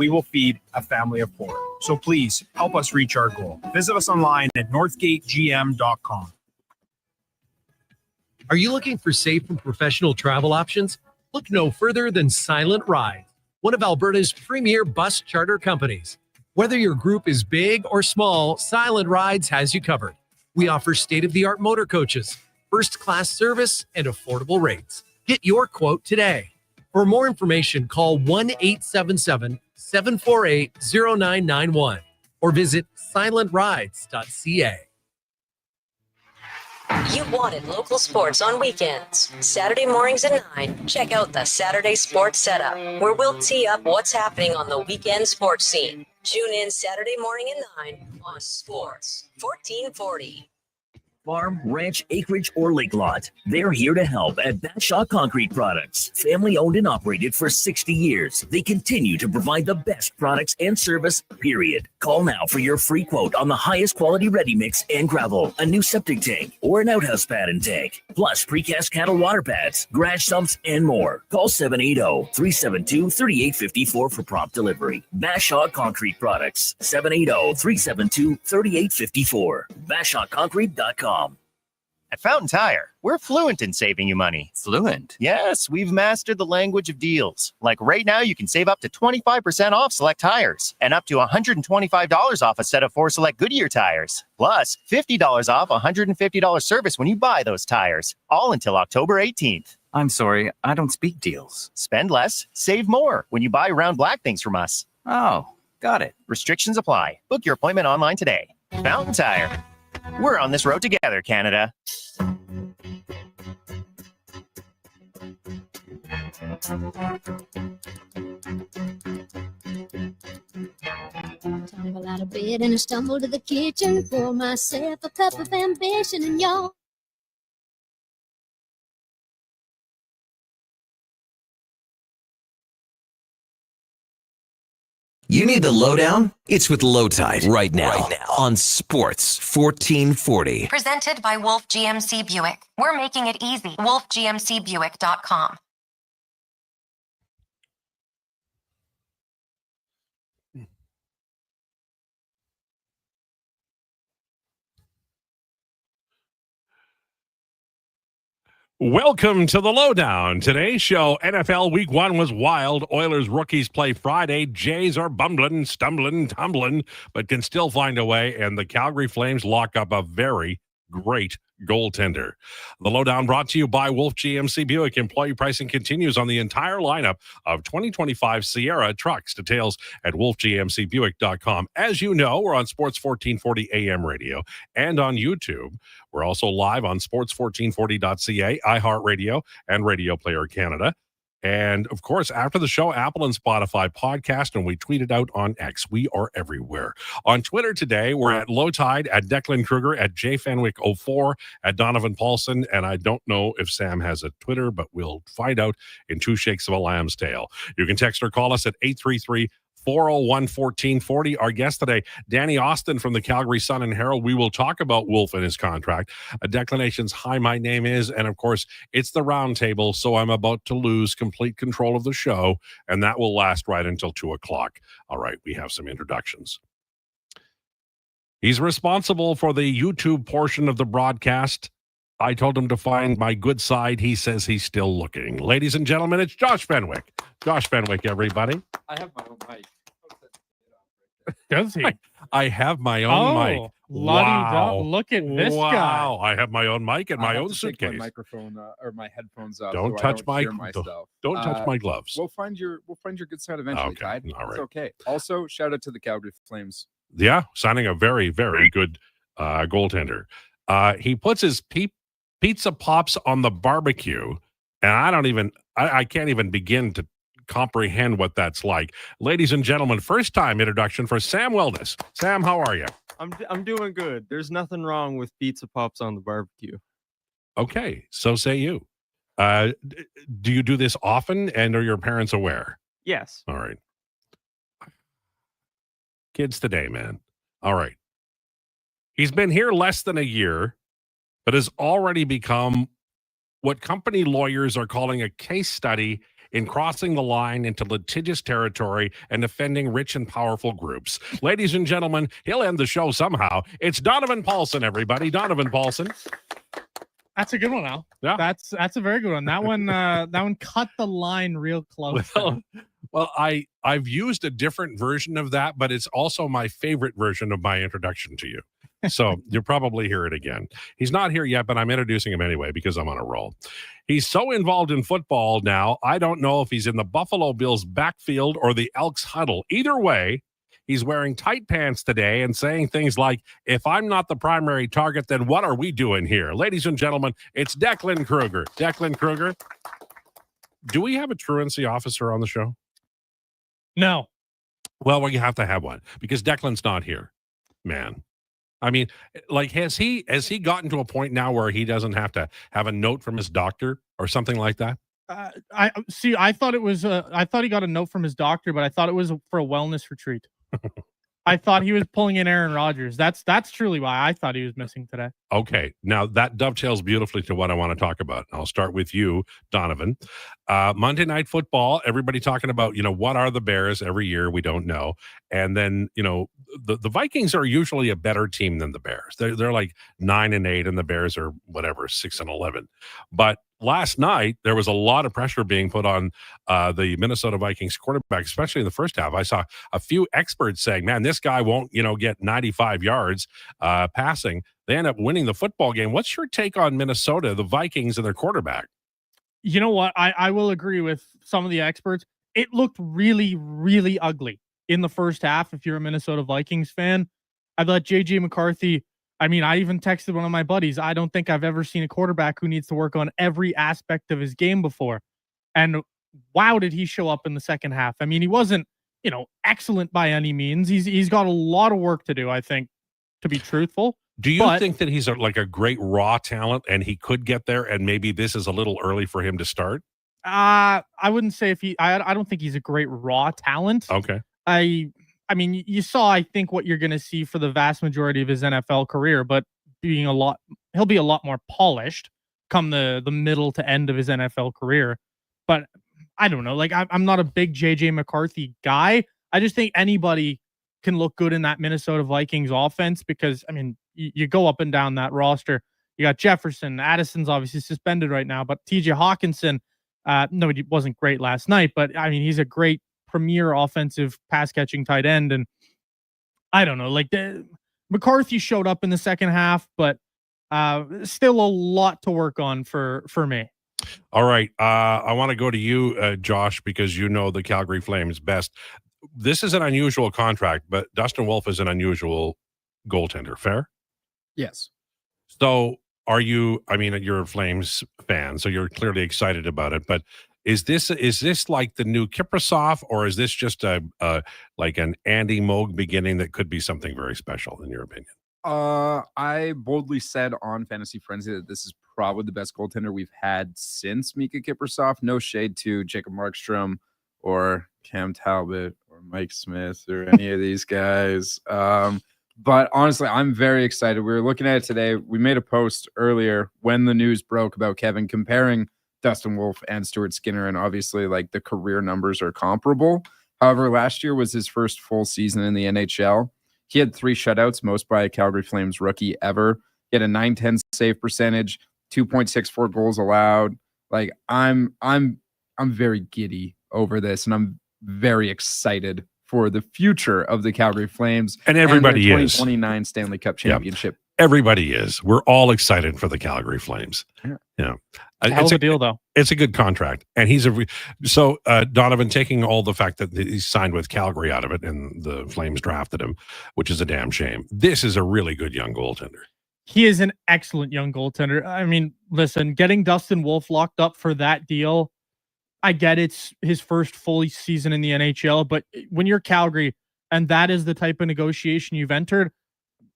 we will feed a family of 4. So please help us reach our goal. Visit us online at northgategm.com. Are you looking for safe and professional travel options? Look no further than Silent Ride, one of Alberta's premier bus charter companies. Whether your group is big or small, Silent Rides has you covered. We offer state-of-the-art motor coaches, first-class service, and affordable rates. Get your quote today. For more information, call 1-877-748-0991 or visit silentrides.ca. You wanted local sports on weekends. Saturday mornings at 9, check out the Saturday Sports Setup, where we'll tee up what's happening on the weekend sports scene. Tune in Saturday morning at 9 on Sports 1440. Farm, ranch, acreage, or lake lot. They're here to help at Bashaw Concrete Products. Family owned and operated for 60 years. They continue to provide the best products and service, period. Call now for your free quote on the highest quality ready mix and gravel, a new septic tank, or an outhouse pad and tank, plus precast cattle water pads, garage sumps, and more. Call 780-372-3854 for prompt delivery. Bashaw Concrete Products, 780-372-3854. BashawConcrete.com. At Fountain Tire, we're fluent in saving you money. Fluent? Yes, we've mastered the language of deals. Like right now, you can save up to 25% off select tires and up to $125 off a set of 4 select Goodyear tires. Plus, $50 off $150 service when you buy those tires. All until October 18th. I'm sorry, I don't speak deals. Spend less, save more when you buy Round Black things from us. Oh, got it. Restrictions apply. Book your appointment online today. Fountain Tire. We're on this road together, Canada. Tumble out of bed and I stumble to the kitchen, pour myself a cup of ambition and yawn. You need the lowdown? It's with Lowetide right now on Sports 1440. Presented by Wolf GMC Buick. We're making it easy. WolfGMCBuick.com. Welcome to the Lowdown. Today's show, NFL Week 1 was wild. Oilers rookies play Friday. Jays are bumbling, stumbling, tumbling, but can still find a way. And the Calgary Flames lock up a very great goaltender. The Lowdown brought to you by Wolf GMC Buick. Employee pricing continues on the entire lineup of 2025 Sierra trucks. Details at wolfgmcbuick.com. As you know, we're on Sports 1440 AM radio and on YouTube. We're also live on sports1440.ca, iHeartRadio, and Radio Player Canada. And, of course, after the show, Apple and Spotify podcast, and we tweet it out on X. We are everywhere. On Twitter today, we're at Lowetide, at Declan Krueger, at jfenwick04, at Donovan Paulson, and I don't know if Sam has a Twitter, but we'll find out in 2 shakes of a lamb's tail. You can text or call us at 833-401-1440. Our guest today, Danny Austin from the Calgary Sun and Herald. We will talk about Wolf and his contract. A declination's Hi, my name is, and of course, it's the Roundtable, so I'm about to lose complete control of the show, and that will last right until 2 o'clock. All right, we have some introductions. He's responsible for the YouTube portion of the broadcast. I told him to find my good side. He says he's still looking. Ladies and gentlemen, it's Josh Fenwick. Josh Fenwick, everybody. I have my own mic. Does he? I have my own mic. Wow. Look at this guy. Wow. I have my own mic and my own suitcase. Take my microphone or my headphones off. Don't so touch I my don't hear myself. Don't touch my gloves. We'll find your good side eventually, Okay. Tide. All right. It's okay. Also, shout out to the Calgary Flames. Yeah, signing a very, very good goaltender. He puts his pizza pops on the barbecue, and I can't even begin to comprehend what that's like. Ladies and gentlemen, first time introduction for Sam Wellness. Sam, how are you? I'm doing good. There's nothing wrong with pizza pops on the barbecue. Okay, so say you. Do you do this often, and are your parents aware? Yes. All right. Kids today, man. All right. He's been here less than a year, but has already become what company lawyers are calling a case study in crossing the line into litigious territory and defending rich and powerful groups. Ladies and gentlemen, he'll end the show somehow. It's Donovan Paulson, everybody. Donovan Paulson. That's a good one, Al. Yeah. That's a very good one. That one cut the line real close. Well, I've used a different version of that, but it's also my favorite version of my introduction to you. So you'll probably hear it again. He's not here yet, but I'm introducing him anyway because I'm on a roll. He's so involved in football now, I don't know if he's in the Buffalo Bills backfield or the Elks huddle. Either way, he's wearing tight pants today and saying things like, if I'm not the primary target, then what are we doing here? Ladies and gentlemen, it's Declan Krueger. Declan Krueger, do we have a truancy officer on the show? No. Well, we have to have one because Declan's not here, man. I mean, like, has he gotten to a point now where he doesn't have to have a note from his doctor or something like that? I thought it was. I thought he got a note from his doctor, but I thought it was for a wellness retreat. I thought he was pulling in Aaron Rodgers. That's truly why I thought he was missing today. Okay, now that dovetails beautifully to what I want to talk about. I'll start with you, Donovan. Monday Night Football, everybody talking about, what are the Bears every year? We don't know. And then, the Vikings are usually a better team than the Bears. They're like 9-8 and the Bears are whatever, 6-11. But last night, there was a lot of pressure being put on the Minnesota Vikings quarterback, especially in the first half. I saw a few experts saying, man, this guy won't, get 95 yards passing. They end up winning the football game. What's your take on Minnesota, the Vikings, and their quarterback? You know what? I will agree with some of the experts. It looked really, really ugly in the first half. If you're a Minnesota Vikings fan, I thought J.J. McCarthy, I even texted one of my buddies, I don't think I've ever seen a quarterback who needs to work on every aspect of his game before. And wow, did he show up in the second half. He wasn't, excellent by any means. He's got a lot of work to do, I think, to be truthful. Do you think that he's like a great raw talent and he could get there and maybe this is a little early for him to start? I wouldn't say I don't think he's a great raw talent. Okay. You saw, I think, what you're going to see for the vast majority of his NFL career, but he'll be a lot more polished come the middle to end of his NFL career. But I don't know. Like, I'm not a big JJ McCarthy guy. I just think anybody can look good in that Minnesota Vikings offense because, you go up and down that roster. You got Jefferson. Addison's obviously suspended right now, but TJ Hawkinson, no, he wasn't great last night, but he's a great premier offensive pass catching tight end. And I don't know, McCarthy showed up in the second half, but still a lot to work on for me. All right. I want to go to you, Josh, because you know the Calgary Flames best. This is an unusual contract, but Dustin Wolf is an unusual goaltender. Fair? Yes. So are you, you're a Flames fan, so you're clearly excited about it, but is this like the new Kiprasov, or is this just like an Andy Moog beginning that could be something very special in your opinion? I boldly said on Fantasy Frenzy that this is probably the best goaltender we've had since Mika Kiprasov. No shade to Jacob Markstrom or Cam Talbot or Mike Smith or any of these guys. But honestly, I'm very excited. We were looking at it today. We made a post earlier when the news broke about Kevin comparing Dustin Wolf and Stuart Skinner, and obviously the career numbers are comparable. However, last year was his first full season in the NHL. He had 3 shutouts, most by a Calgary Flames rookie ever. He had a .910 save percentage, 2.64 goals allowed. I'm very giddy over this, and I'm very excited for the future of the Calgary Flames and everybody their is 2029 Stanley Cup championship. Yep. Everybody is. We're all excited for the Calgary Flames. Yeah. It's a deal, though. It's a good contract, and he's so Donovan, taking all the fact that he signed with Calgary out of it, and the Flames drafted him, which is a damn shame. This is a really good young goaltender. He is an excellent young goaltender. Listen, getting Dustin Wolf locked up for that deal, I get it's his first full season in the NHL, but when you're Calgary and that is the type of negotiation you've entered,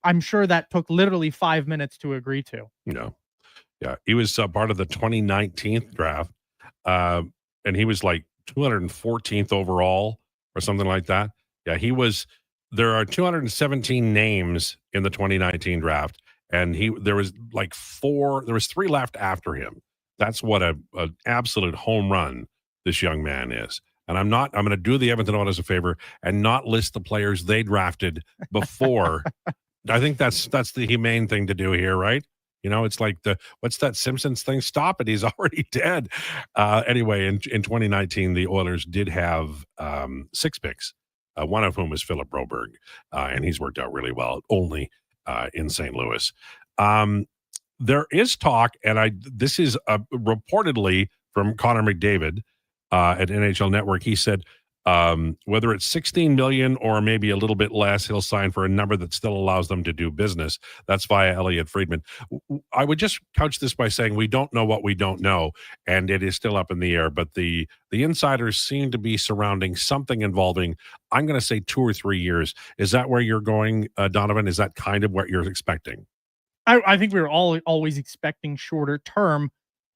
I'm sure that took literally 5 minutes to agree to. Yeah. He was part of the 2019 draft, and he was like 214th overall or something like that. Yeah, he was. There are 217 names in the 2019 draft, and there was 3 left after him. That's what an absolute home run this young man is. And I'm going to do the Edmonton Oilers a favor and not list the players they drafted before. I think that's the humane thing to do here, right? You know, it's like what's that Simpsons thing? Stop it. He's already dead. Anyway, in 2019, the Oilers did have 6 picks, one of whom is Philip Broberg, and he's worked out really well, only in St. Louis. There is talk, and this is reportedly from Connor McDavid at NHL Network. He said whether it's $16 million or maybe a little bit less, he'll sign for a number that still allows them to do business. That's via Elliot Friedman. I would just couch this by saying we don't know what we don't know, and it is still up in the air. But the insiders seem to be surrounding something involving, I'm going to say 2 or 3 years. Is that where you're going, Donovan? Is that kind of what you're expecting? I think we were always expecting shorter term.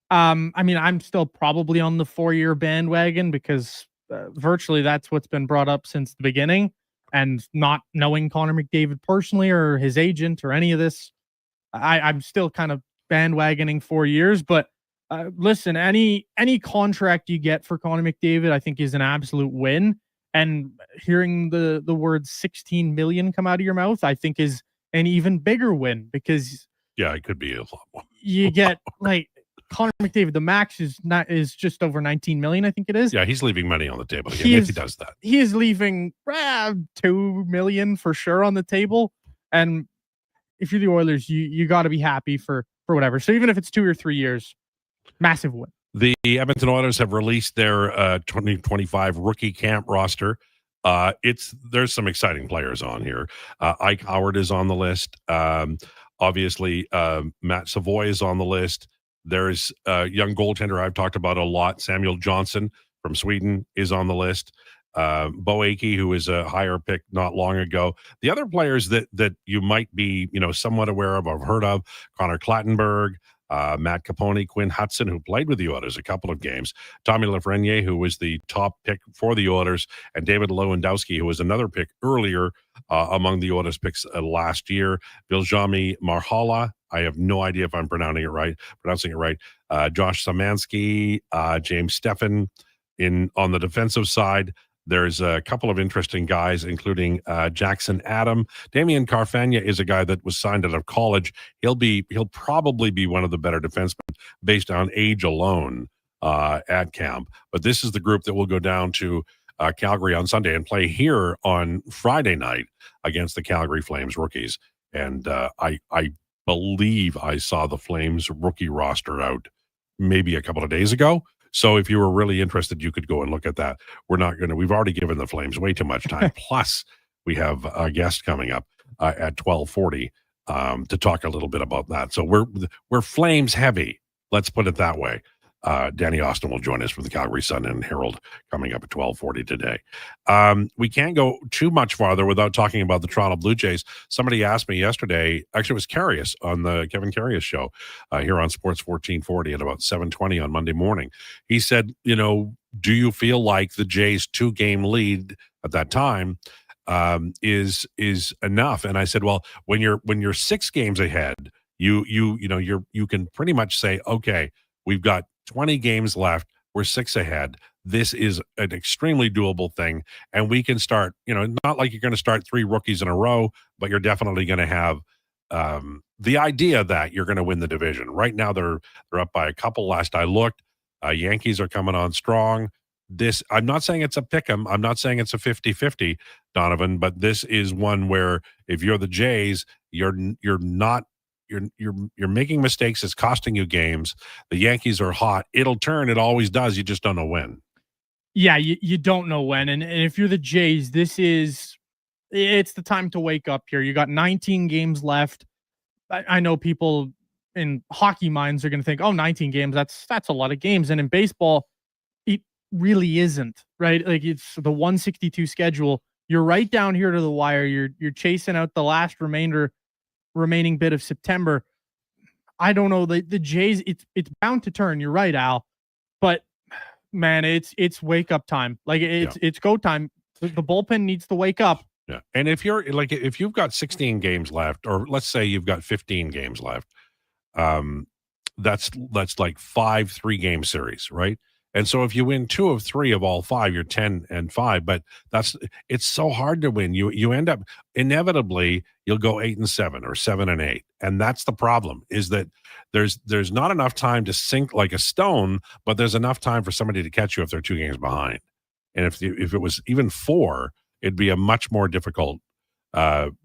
I mean, I'm still probably on the 4-year bandwagon because virtually that's what's been brought up since the beginning. And not knowing Connor McDavid personally or his agent or any of this, I'm still kind of bandwagoning 4 years. But listen, any contract you get for Connor McDavid, I think is an absolute win. And hearing the word 16 million come out of your mouth, I think is an even bigger win because it could be a lot more. You get like Connor McDavid, the max is just over 19 million, I think it is. Yeah, he's leaving money on the table if he does that. He is leaving 2 million for sure on the table. And if you're the Oilers, you got to be happy for whatever. So even if it's 2 or 3 years, massive win. The Edmonton Oilers have released their 2025 rookie camp roster. There's some exciting players on here. Ike Howard is on the list. Obviously, Matt Savoy is on the list. There's a young goaltender I've talked about a lot. Samuel Johnson from Sweden is on the list. Bo Akey, who is a higher pick not long ago. The other players that you might be, somewhat aware of, I've heard of, Connor Clattenburg, Matt Capone, Quinn Hudson, who played with the Oilers a couple of games, Tommy Lafreniere, who was the top pick for the Oilers, and David Lewandowski, who was another pick earlier among the Oilers picks last year. Biljami Marhala, I have no idea if I'm pronouncing it right. Josh Samansky, James Steffen. On the defensive side, there's a couple of interesting guys, including Jackson Adam. Damian Carfagna is a guy that was signed out of college. He'll probably be one of the better defensemen based on age alone at camp. But this is the group that will go down to Calgary on Sunday and play here on Friday night against the Calgary Flames rookies. And I believe I saw the Flames rookie roster out maybe a couple of days ago. So if you were really interested, you could go and look at that. We've already given the Flames way too much time. Plus, we have a guest coming up at 12:40 to talk a little bit about that. So we're Flames heavy. Let's put it that way. Danny Austin will join us from the Calgary Sun and Herald coming up at 12:40 today. We can't go too much farther without talking about the Toronto Blue Jays. Somebody asked me yesterday, actually it was Carius on the Kevin Carius show here on Sports 1440 at about 7:20 on Monday morning. He said, do you feel like the Jays 2-game lead at that time is enough? And I said, well, when you're 6 games ahead, you can pretty much say, okay, we've got 20 games left. We're 6 ahead. This is an extremely doable thing. And we can start, not like you're going to start 3 rookies in a row, but you're definitely going to have the idea that you're going to win the division. Right now, they're up by a couple. Last I looked, Yankees are coming on strong. I'm not saying it's a pick 'em. I'm not saying it's a 50-50, Donovan, but this is one where if you're the Jays, you're making mistakes. It's costing you games. The Yankees are hot. It'll turn. It always does. You just don't know when. Yeah, you don't know when. And if you're the Jays, it's the time to wake up here. You got 19 games left. I know people in hockey minds are going to think, 19 games, that's a lot of games. And in baseball, it really isn't, right? Like it's the 162 schedule. You're right down here to the wire. You're chasing out the last remaining bit of September. I don't know, the Jays, it's bound to turn. You're right, Al, but man, it's wake up time. Like it's go time. The bullpen needs to wake up. Yeah. And if you've got 16 games left, or let's say you've got 15 games left, that's like 5 3-game series, right? And so if you win 2 of 3 of all 5, you're 10-5. But it's so hard to win. You end up inevitably you'll go 8-7 or 7-8. And that's the problem, is that there's not enough time to sink like a stone, but there's enough time for somebody to catch you if they're 2 games behind. And if it was even 4, it'd be a much more difficult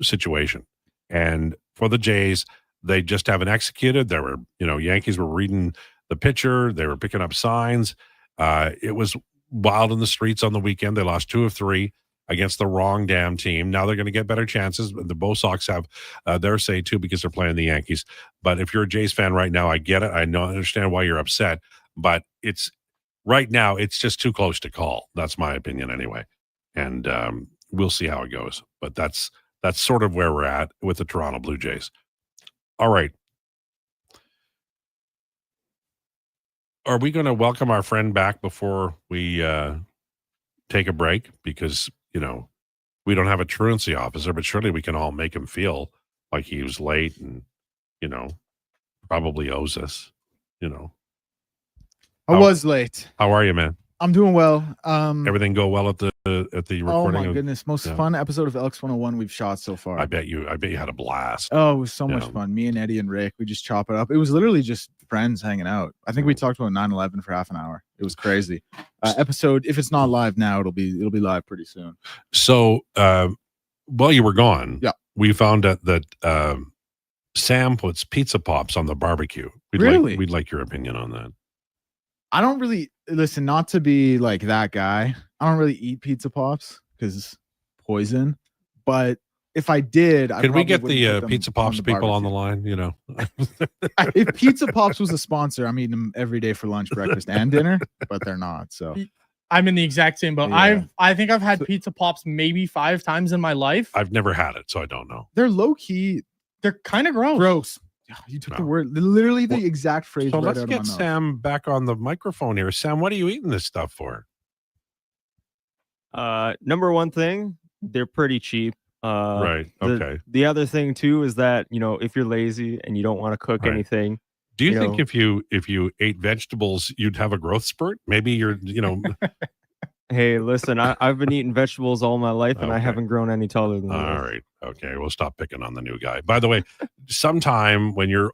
situation. And for the Jays, they just haven't executed. There were, Yankees were reading the pitcher. They were picking up signs. It was wild in the streets on the weekend. They lost 2 of 3 against the wrong damn team. Now they're going to get better chances. The Bo Sox have their say too, because they're playing the Yankees. But if you're a Jays fan right now, I get it. I understand why you're upset, but right now it's just too close to call. That's my opinion anyway. And we'll see how it goes. But that's sort of where we're at with the Toronto Blue Jays. All right. Are we going to welcome our friend back before we take a break? Because, we don't have a truancy officer, but surely we can all make him feel like he was late and, probably owes us, I was late. How are you, man? I'm doing well. Everything go well at the recording? Oh my goodness, most fun episode of Elks 101 we've shot so far. I bet you had a blast. Oh, it was so much fun. Me and Eddie and Rick, we just chop it up. It was literally just friends hanging out. I think we talked about 9/11 for half an hour. It was crazy. Episode, if it's not live now, it'll be live pretty soon. So while you were gone, we found out that Sam puts pizza pops on the barbecue. We'd like your opinion on that. I don't really listen, not to be like that guy. I don't really eat pizza pops because poison. But if I did, could we get the pizza pops people on the line? If Pizza Pops was a sponsor, I'm eating them every day for lunch, breakfast, and dinner. But they're not. So I'm in the exact same boat. Yeah. I think I've had pizza pops maybe 5 times in my life. I've never had it, so I don't know. They're low key. They're kind of gross. Gross. You took the word, literally the exact phrase. So right let's out get of my mouth. Sam back on the microphone here. Sam, what are you eating this stuff for? Number one thing, they're pretty cheap. Right. Okay. The other thing too is that if you're lazy and you don't want to cook anything. Do you think if you ate vegetables, you'd have a growth spurt? Maybe you're Hey, listen, I've been eating vegetables all my life, and I haven't grown any taller than All right. Okay. We'll stop picking on the new guy. By the way, sometime when you're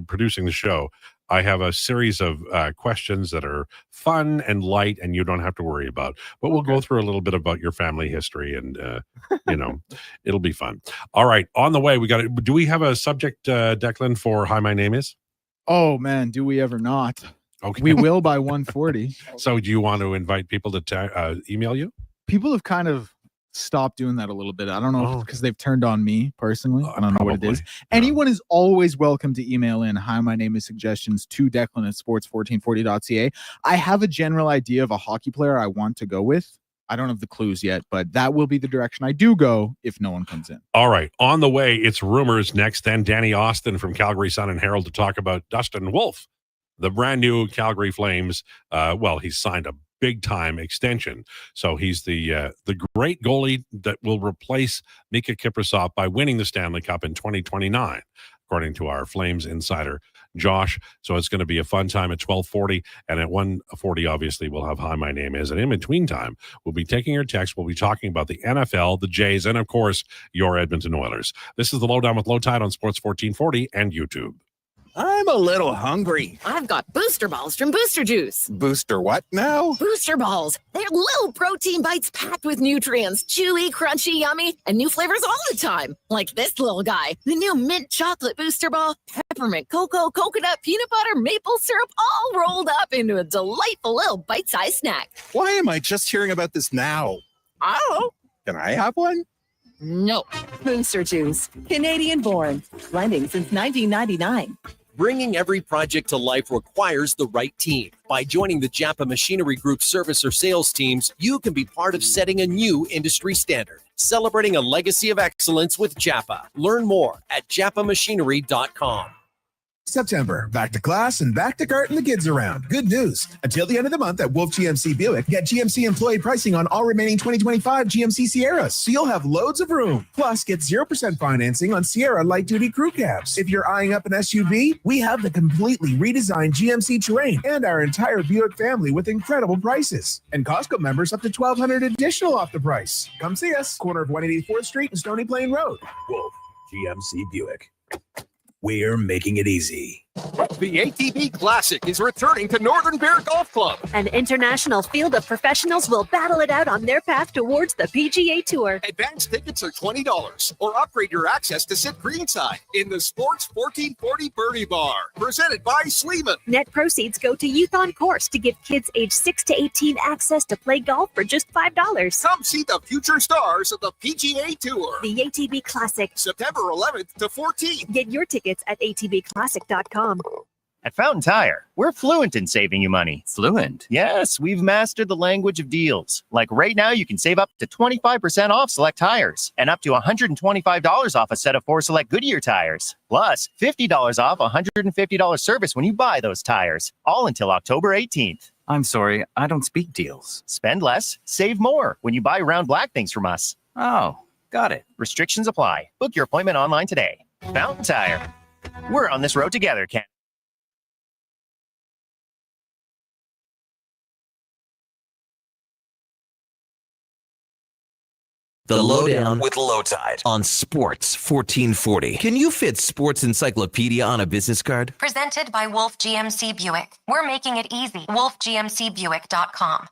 producing the show, I have a series of questions that are fun and light, and you don't have to worry about. But we'll go through a little bit about your family history, and it'll be fun. All right. On the way, do we have a subject, Declan, for Hi, My Name Is? Oh man, do we ever not? Okay. We will by 1:40. So do you want to invite people to email you? People have kind of stopped doing that a little bit. I don't know if it's because they've turned on me personally. I don't know what it is. Anyone is always welcome to email in. Hi, my name is suggestions to Declan at sports1440.ca. I have a general idea of a hockey player I want to go with. I don't have the clues yet, but that will be the direction I do go if no one comes in. All right. On the way, it's rumors next. Then Danny Austin from Calgary Sun and Herald to talk about Dustin Wolf, the brand new Calgary Flames. He's signed a big-time extension. So he's the great goalie that will replace Mika Kiprasov by winning the Stanley Cup in 2029, according to our Flames insider, Josh. So it's going to be a fun time at 12:40. And at 1:40, obviously, we'll have Hi, My Name Is. And in between time, we'll be taking your text. We'll be talking about the NFL, the Jays, and, of course, your Edmonton Oilers. This is the Lowdown with Lowetide on Sports 1440 and YouTube. I'm a little hungry. I've got Booster Balls from Booster Juice. Booster what now? Booster Balls. They're little protein bites packed with nutrients. Chewy, crunchy, yummy, and new flavors all the time. Like this little guy. The new mint chocolate Booster Ball. Peppermint, cocoa, coconut, peanut butter, maple syrup, all rolled up into a delightful little bite-sized snack. Why am I just hearing about this now? I don't know. Can I have one? No. Booster Juice. Canadian born. Blending since 1999. Bringing every project to life requires the right team. By joining the Japa Machinery Group service or sales teams, you can be part of setting a new industry standard. Celebrating a legacy of excellence with Japa. Learn more at japamachinery.com. September, back to class and back to carting the kids around. Good news. Until the end of the month at Wolf GMC Buick, get GMC employee pricing on all remaining 2025 GMC Sierras, so you'll have loads of room. Plus, get 0% financing on Sierra light-duty crew cabs. If you're eyeing up an SUV, we have the completely redesigned GMC Terrain and our entire Buick family with incredible prices. And Costco members up to $1,200 additional off the price. Come see us, corner of 184th Street and Stony Plain Road. Wolf GMC Buick. We're making it easy. The ATV Classic is returning to Northern Bear Golf Club. An international field of professionals will battle it out on their path towards the PGA Tour. Advance tickets are $20 or upgrade your access to sit greenside in the Sports 1440 Birdie Bar. Presented by Sleeman. Net proceeds go to Youth on Course to give kids age 6 to 18 access to play golf for just $5. Come see the future stars of the PGA Tour. The ATV Classic. September 11th to 14th. Get your tickets at atvclassic.com. At Fountain Tire, we're fluent in saving you money. Fluent? Yes, we've mastered the language of deals. Like right now, you can save up to 25% off select tires and up to $125 off a set of 4 select Goodyear tires. Plus, $50 off $150 service when you buy those tires. All until October 18th. I'm sorry, I don't speak deals. Spend less, save more when you buy Round Black things from us. Oh, got it. Restrictions apply. Book your appointment online today. Fountain Tire. We're on this road together, Ken. The Lowdown with Lowetide on Sports 1440. Can you fit Sports Encyclopedia on a business card? Presented by Wolf GMC Buick. We're making it easy. WolfGMCBuick.com.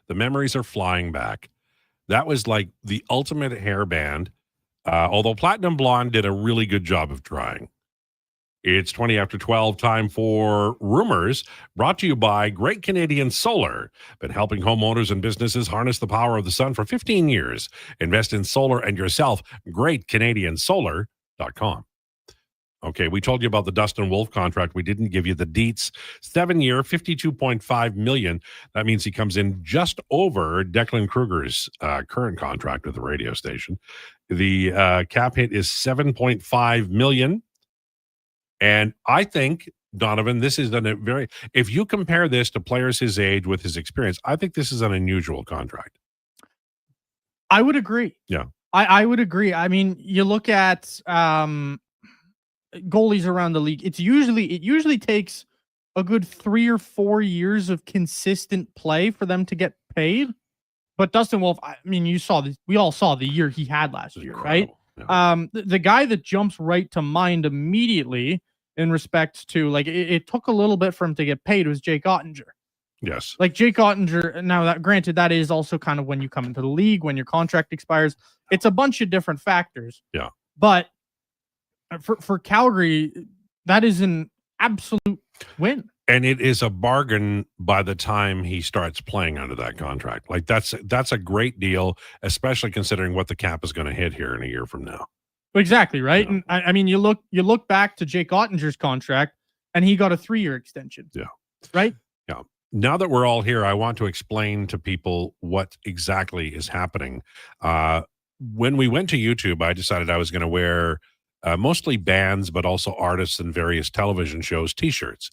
The memories are flying back. That was like the ultimate hairband, although Platinum Blonde did a really good job of trying. It's 20 after 12, time for Rumors, brought to you by Great Canadian Solar. Been helping homeowners and businesses harness the power of the sun for 15 years. Invest in solar and yourself, greatcanadiansolar.com. Okay, we told you about the Dustin Wolf contract. We didn't give you the deets. 7-year, $52.5 million. That means he comes in just over Declan Krueger's current contract with the radio station. The cap hit is $7.5 million. And I think, Donovan, this is if you compare this to players his age with his experience, I think this is an unusual contract. I would agree. Yeah. I would agree. I mean, you look at goalies around the league. It usually takes a good 3 or 4 years of consistent play for them to get paid. But Dustin Wolf, I mean, we all saw the year he had last year, right? Yeah. The guy that jumps right to mind immediately in respect to, like, it took a little bit for him to get paid was Jake Ottinger. Yes. Like Jake Ottinger, now that granted, that is also kind of when you come into the league, when your contract expires. It's a bunch of different factors. Yeah. But for Calgary, that is an absolute win. And it is a bargain by the time he starts playing under that contract. Like that's a great deal, especially considering what the cap is going to hit here in a year from now. Exactly, right? Yeah. And I mean, you look back to Jake Ottinger's contract, and he got a 3-year extension. Yeah. Right? Yeah. Now that we're all here, I want to explain to people what exactly is happening. When we went to YouTube, I decided I was going to wear mostly bands, but also artists and various television shows T-shirts.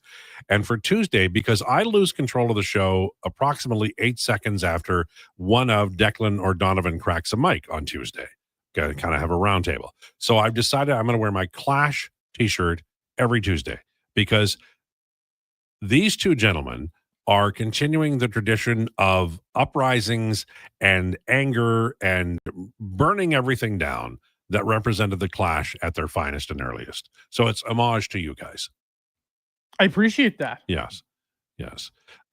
And for Tuesday, because I lose control of the show approximately 8 seconds after one of Declan or Donovan cracks a mic on Tuesday, got to kind of have a roundtable. So I've decided I'm going to wear my Clash T-shirt every Tuesday because these two gentlemen are continuing the tradition of uprisings and anger and burning everything down that represented the Clash at their finest and earliest. So it's homage to you guys. I appreciate that. Yes.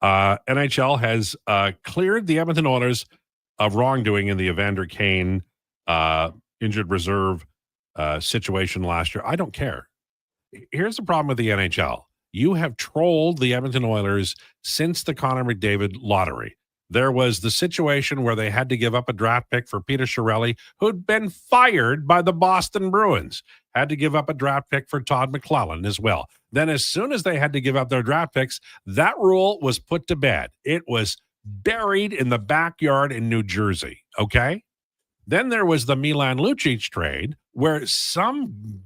NHL has cleared the Edmonton Oilers of wrongdoing in the Evander Kane injured reserve situation last year. I don't care. Here's the problem with the NHL. You have trolled the Edmonton Oilers since the Connor McDavid lottery. There was the situation where they had to give up a draft pick for Peter Chiarelli, who'd been fired by the Boston Bruins. Had to give up a draft pick for Todd McClellan as well. Then as soon as they had to give up their draft picks, that rule was put to bed. It was buried in the backyard in New Jersey, okay? Then there was the Milan Lucic trade where some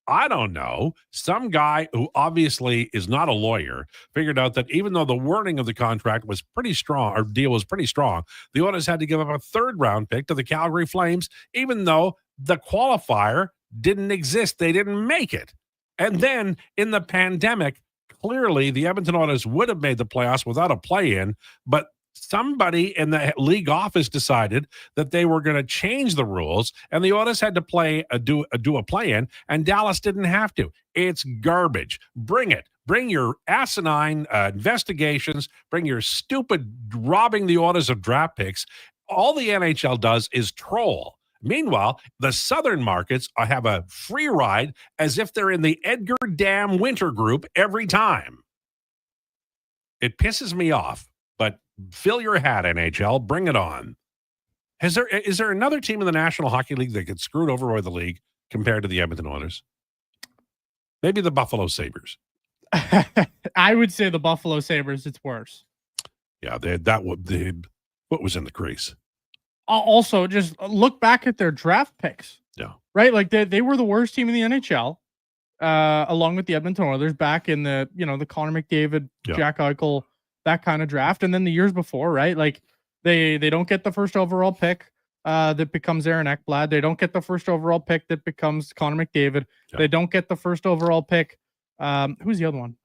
guy who obviously is not a lawyer figured out that even though the wording of the contract was pretty strong, or deal was pretty strong, the Oilers had to give up a third-round pick to the Calgary Flames, even though the qualifier didn't exist. They didn't make it. And then in the pandemic, clearly the Edmonton Oilers would have made the playoffs without a play-in, but somebody in the league office decided that they were going to change the rules, and the Oilers had to do a play-in, and Dallas didn't have to. It's garbage. Bring it. Bring your asinine investigations. Bring your stupid robbing the Oilers of draft picks. All the NHL does is troll. Meanwhile, the southern markets have a free ride as if they're in the Edgar Dam winter group every time. It pisses me off, but fill your hat, NHL. Bring it on. Is there another team in the National Hockey League that gets screwed over by the league compared to the Edmonton Oilers? Maybe the Buffalo Sabres. I would say the Buffalo Sabres, it's worse. Yeah, what was in the crease? Also, just look back at their draft picks. Yeah. Right? Like they were the worst team in the NHL, along with the Edmonton Oilers back in the Connor McDavid, Jack Eichel, that kind of draft. And then the years before, right? Like they don't get the first overall pick that becomes Aaron Ekblad. They don't get the first overall pick that becomes Connor McDavid. Yeah. They don't get the first overall pick. Who's the other one?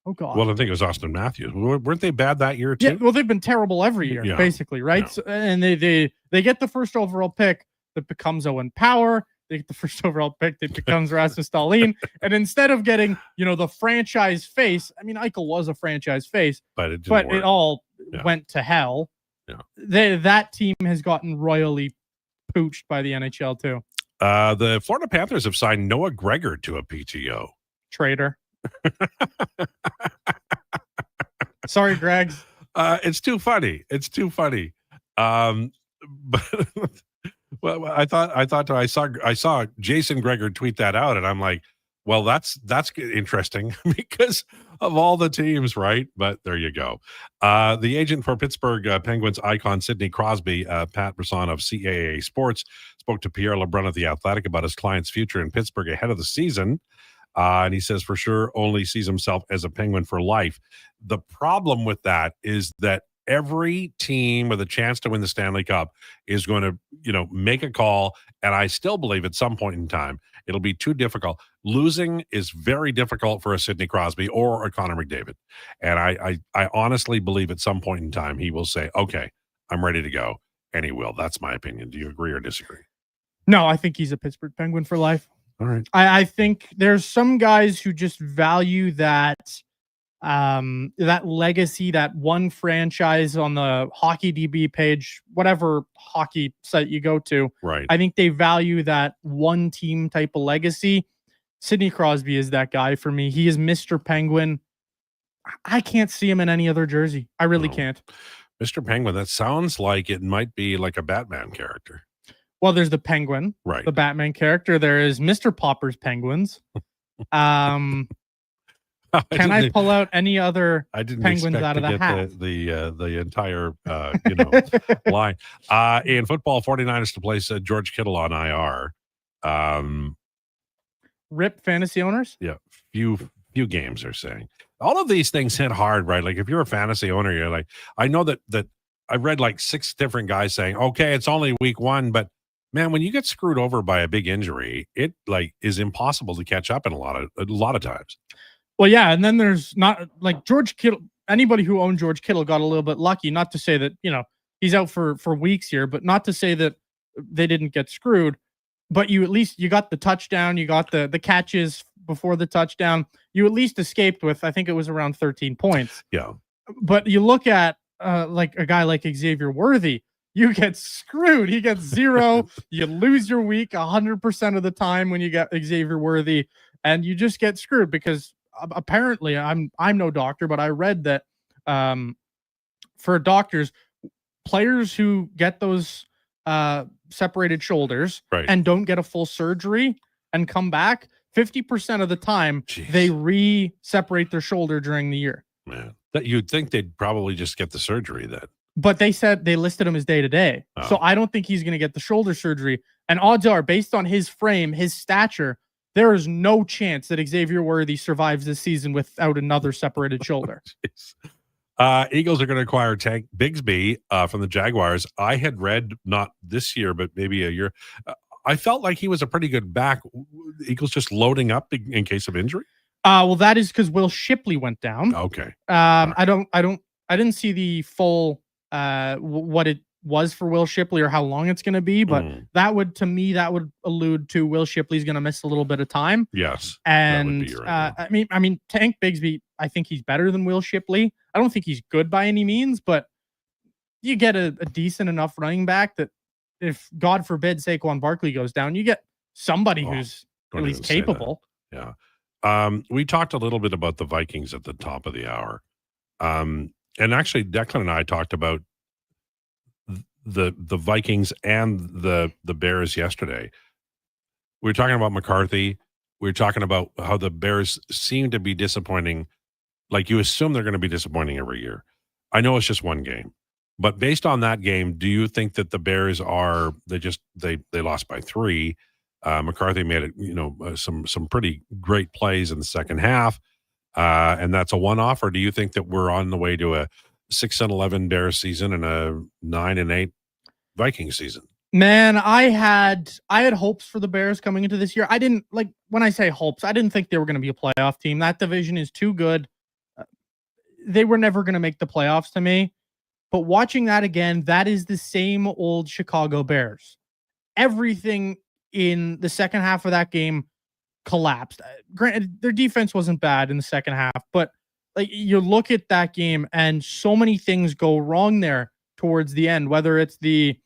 Oh God. Well, I think it was Austin Matthews. Weren't they bad that year too? Yeah, well, they've been terrible every year, basically, right? So, and they get the first overall pick that becomes Owen Power. They get the first overall pick that becomes Rasmus Dahlin. And instead of getting, the franchise face, I mean, Eichel was a franchise face, but it all went to hell. Yeah. That team has gotten royally pooched by the NHL too. The Florida Panthers have signed Noah Gregor to a PTO. Traitor. Sorry, Greg. It's too funny. But well, I saw Jason Gregor tweet that out, and I'm like, well, that's interesting because of all the teams, right? But there you go. The agent for Pittsburgh Penguins icon Sidney Crosby, Pat Brisson of CAA Sports, spoke to Pierre LeBrun of The Athletic about his client's future in Pittsburgh ahead of the season. And he says for sure only sees himself as a Penguin for life. The problem with that is that every team with a chance to win the Stanley Cup is going to, make a call. And I still believe at some point in time, it'll be too difficult. Losing is very difficult for a Sidney Crosby or a Connor McDavid. And I honestly believe at some point in time, he will say, okay, I'm ready to go. And he will. That's my opinion. Do you agree or disagree? No, I think he's a Pittsburgh Penguin for life. All right. I think there's some guys who just value that legacy, that one franchise on the Hockey DB page, whatever hockey site you go to. Right. I think they value that one team type of legacy. Sidney Crosby is that guy for me. He is Mr. Penguin. I can't see him in any other jersey. I really can't. Mr. Penguin, that sounds like it might be like a Batman character. Well, there's the Penguin, right? The Batman character. There is Mr. Popper's Penguins. Can I pull out any other Penguins out of the hat? The entire line. In football, 49ers to place George Kittle on IR. Rip fantasy owners? Yeah, few games are saying. All of these things hit hard, right? Like if you're a fantasy owner, you're like, I know that I read like 6 different guys saying, okay, it's only week 1, but man, when you get screwed over by a big injury, it like is impossible to catch up in a lot of times. Well, yeah, and then there's not like George Kittle. Anybody who owned George Kittle got a little bit lucky. Not to say that he's out for weeks here, but not to say that they didn't get screwed. But you got the touchdown, you got the catches before the touchdown. You at least escaped with, I think it was around 13 points. Yeah. But you look at like a guy like Xavier Worthy. You get screwed. He gets 0. You lose your week 100% of the time when you get Xavier Worthy, and you just get screwed because apparently I'm no doctor, but I read that for doctors, players who get those separated shoulders Right. and don't get a full surgery and come back, 50% of the time they re-separate their shoulder during the year. Man, that you'd think they'd probably just get the surgery then. But they said they listed him as day-to-day. So I don't think he's going to get the shoulder surgery. And odds are, based on his frame, his stature, there is no chance that Xavier Worthy survives this season without another separated shoulder. Eagles are going to acquire Tank Bigsby from the Jaguars. I had read, not this year, but maybe a year. I felt like he was a pretty good back. Eagles just loading up in case of injury. Well, that is because Will Shipley went down. Okay. I didn't see the full what it was for Will Shipley or how long it's going to be, but that would allude to Will Shipley's going to miss a little bit of time. Yes. And I mean, Tank Bigsby, I think he's better than Will Shipley. I don't think he's good by any means, but you get a decent enough running back that if God forbid Saquon Barkley goes down, you get somebody who's at least capable. Yeah. We talked a little bit about the Vikings at the top of the hour. And actually Declan and I talked about the Vikings and the Bears yesterday. We were talking about McCarthy. We were talking about how the Bears seem to be disappointing. Like you assume they're going to be disappointing every year. I know it's just one game, but based on that game, do you think that the Bears are, they lost by 3? McCarthy made it, some pretty great plays in the second half. And that's a one-off, or do you think that we're on the way to a 6-11 Bears season and a 9-8 Viking season? Man, I had hopes for the Bears coming into this year. I didn't, like, when I say hopes, I didn't think they were going to be a playoff team. That division is too good. They were never going to make the playoffs to me. But watching that again, that is the same old Chicago Bears. Everything in the second half of that game collapsed. Granted, their defense wasn't bad in the second half, but like you look at that game and so many things go wrong there towards the end, whether it's the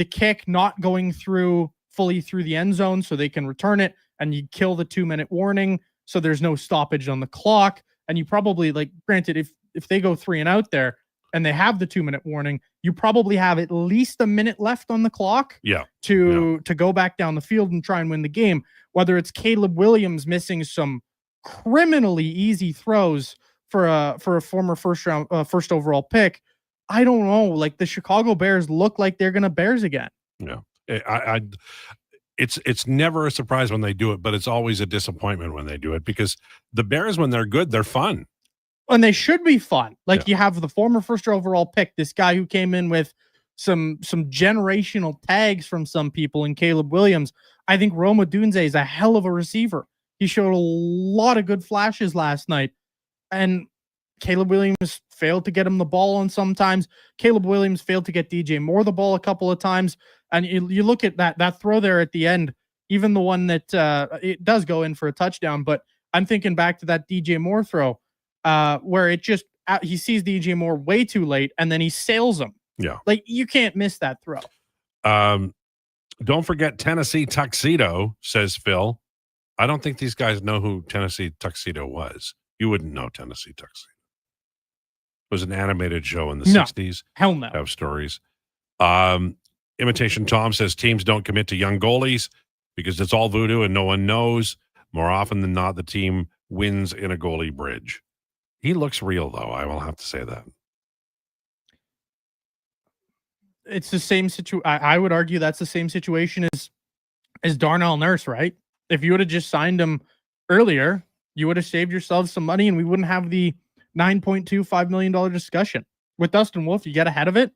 kick not going fully through the end zone so they can return it, and you kill the 2-minute warning so there's no stoppage on the clock. And you probably, like, granted, if they go 3 and out there and they have the 2-minute warning, you probably have at least a minute left on the clock to go back down the field and try and win the game. Whether it's Caleb Williams missing some criminally easy throws for a former first overall pick, I don't know. Like, the Chicago Bears look like they're gonna Bears again. Yeah, it's never a surprise when they do it, but it's always a disappointment when they do it, because the Bears, when they're good, they're fun. And they should be fun. Like, you have the former first overall pick, this guy who came in with some generational tags from some people in Caleb Williams. I think Rome Odunze is a hell of a receiver. He showed a lot of good flashes last night. And Caleb Williams failed to get him the ball on sometimes. Caleb Williams failed to get DJ Moore the ball a couple of times. And you look at that throw there at the end, even the one that it does go in for a touchdown. But I'm thinking back to that DJ Moore throw where it just, he sees DJ Moore way too late and then he sails him. Yeah. Like, you can't miss that throw. Don't forget Tennessee Tuxedo, says Phil. I don't think these guys know who Tennessee Tuxedo was. You wouldn't know Tennessee Tuxedo. It was an animated show in the 60s. Hell no. Have stories. Imitation Tom says teams don't commit to young goalies because it's all voodoo and no one knows. More often than not, the team wins in a goalie bridge. He looks real, though. I will have to say that. It's the same situation. I would argue that's the same situation as Darnell Nurse, right? If you would have just signed him earlier, you would have saved yourselves some money and we wouldn't have the $9.25 million discussion. With Dustin Wolf, you get ahead of it.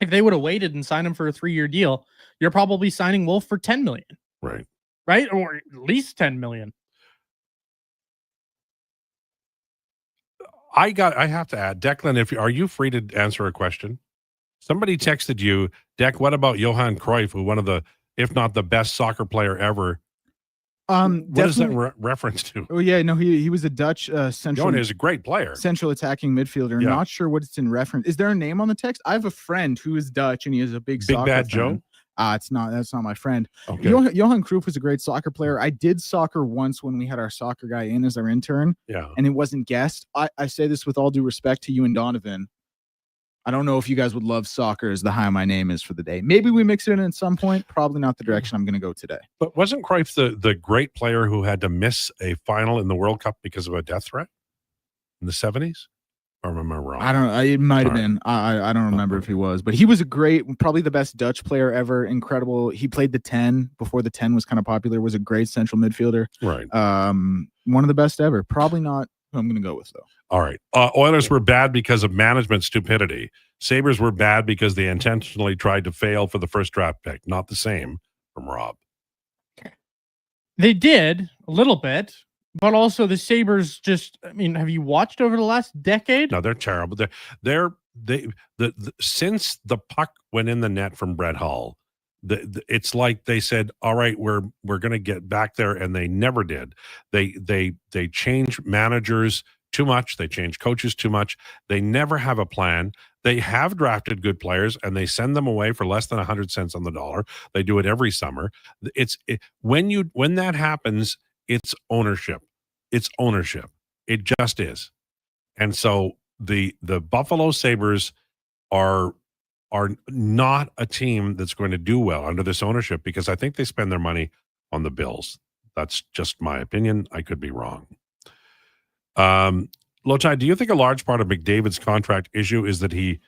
If they would have waited and signed him for a 3-year deal, you're probably signing Wolf for $10 million. Right. Right? Or at least $10 million. I have to add, Declan, are you free to answer a question? Somebody texted you, Deck, what about Johan Cruyff, who one of the, if not the best soccer player ever? What is that reference to? Oh yeah, no, he was a Dutch central. Johan is a great player, central attacking midfielder. Yeah. Not sure what it's in reference. Is there a name on the text? I have a friend who is Dutch and he is a big soccer Bad fan. Joe. That's not my friend. Okay. Johan Cruyff was a great soccer player. I did soccer once when we had our soccer guy in as our intern. Yeah, and it wasn't guest. I say this with all due respect to you and Donovan. I don't know if you guys would love soccer as the high my name is for the day. Maybe we mix it in at some point. Probably not the direction I'm going to go today. But wasn't Cruyff the great player who had to miss a final in the World Cup because of a death threat in the 70s? Or am I wrong? I don't. It might have been. I don't remember if he was, but he was a great, probably the best Dutch player ever. Incredible. He played the 10 before the 10 was kind of popular. Was a great central midfielder. Right. One of the best ever. Probably not who I'm going to go with though. All right. Oilers were bad because of management stupidity. Sabres were bad because they intentionally tried to fail for the first draft pick. Not the same from Rob. They did a little bit. But also the Sabres just, I mean, have you watched over the last decade? No, they're terrible. Since the puck went in the net from Brett Hull, it's like they said, all right, we're going to get back there, and they never did. They change managers too much. They change coaches too much. They never have a plan. They have drafted good players, and they send them away for less than 100 cents on the dollar. They do it every summer. When that happens, it's ownership. It's ownership. It just is. And so the Buffalo Sabres are not a team that's going to do well under this ownership, because I think they spend their money on the Bills. That's just my opinion. I could be wrong. Lowetide, do you think a large part of McDavid's contract issue is that he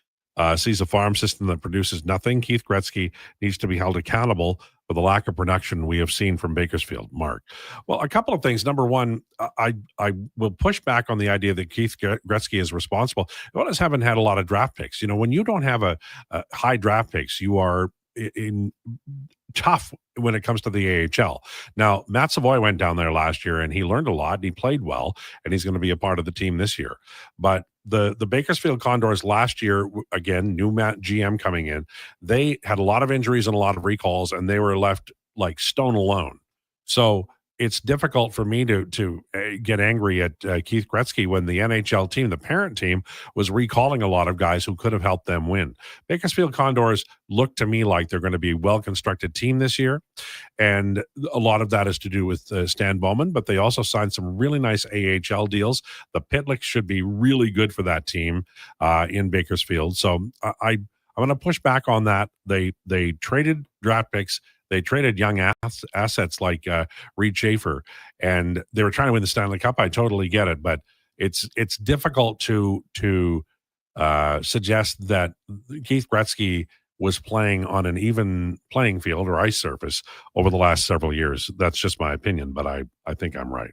sees a farm system that produces nothing? Keith Gretzky needs to be held accountable for the lack of production we have seen from Bakersfield. Mark. Well, a couple of things. Number one, I will push back on the idea that Keith Gretzky is responsible. The Oilers haven't had a lot of draft picks. You know, when you don't have a high draft picks, you are in tough when it comes to the AHL. Now, Matt Savoy went down there last year, and he learned a lot, and he played well, and he's going to be a part of the team this year. But the Bakersfield Condors last year, again, new GM coming in, they had a lot of injuries and a lot of recalls, and they were left like stone alone. So it's difficult for me to get angry at Keith Gretzky when the NHL team, the parent team, was recalling a lot of guys who could have helped them win. Bakersfield Condors look to me like they're going to be a well-constructed team this year, and a lot of that is to do with Stan Bowman, but they also signed some really nice AHL deals. The Pitlicks should be really good for that team in Bakersfield. So I'm going to push back on that. They traded draft picks. They traded young assets like Reed Schaefer, and they were trying to win the Stanley Cup. I totally get it, but it's difficult to suggest that Keith Gretzky was playing on an even playing field or ice surface over the last several years. That's just my opinion, but I think I'm right.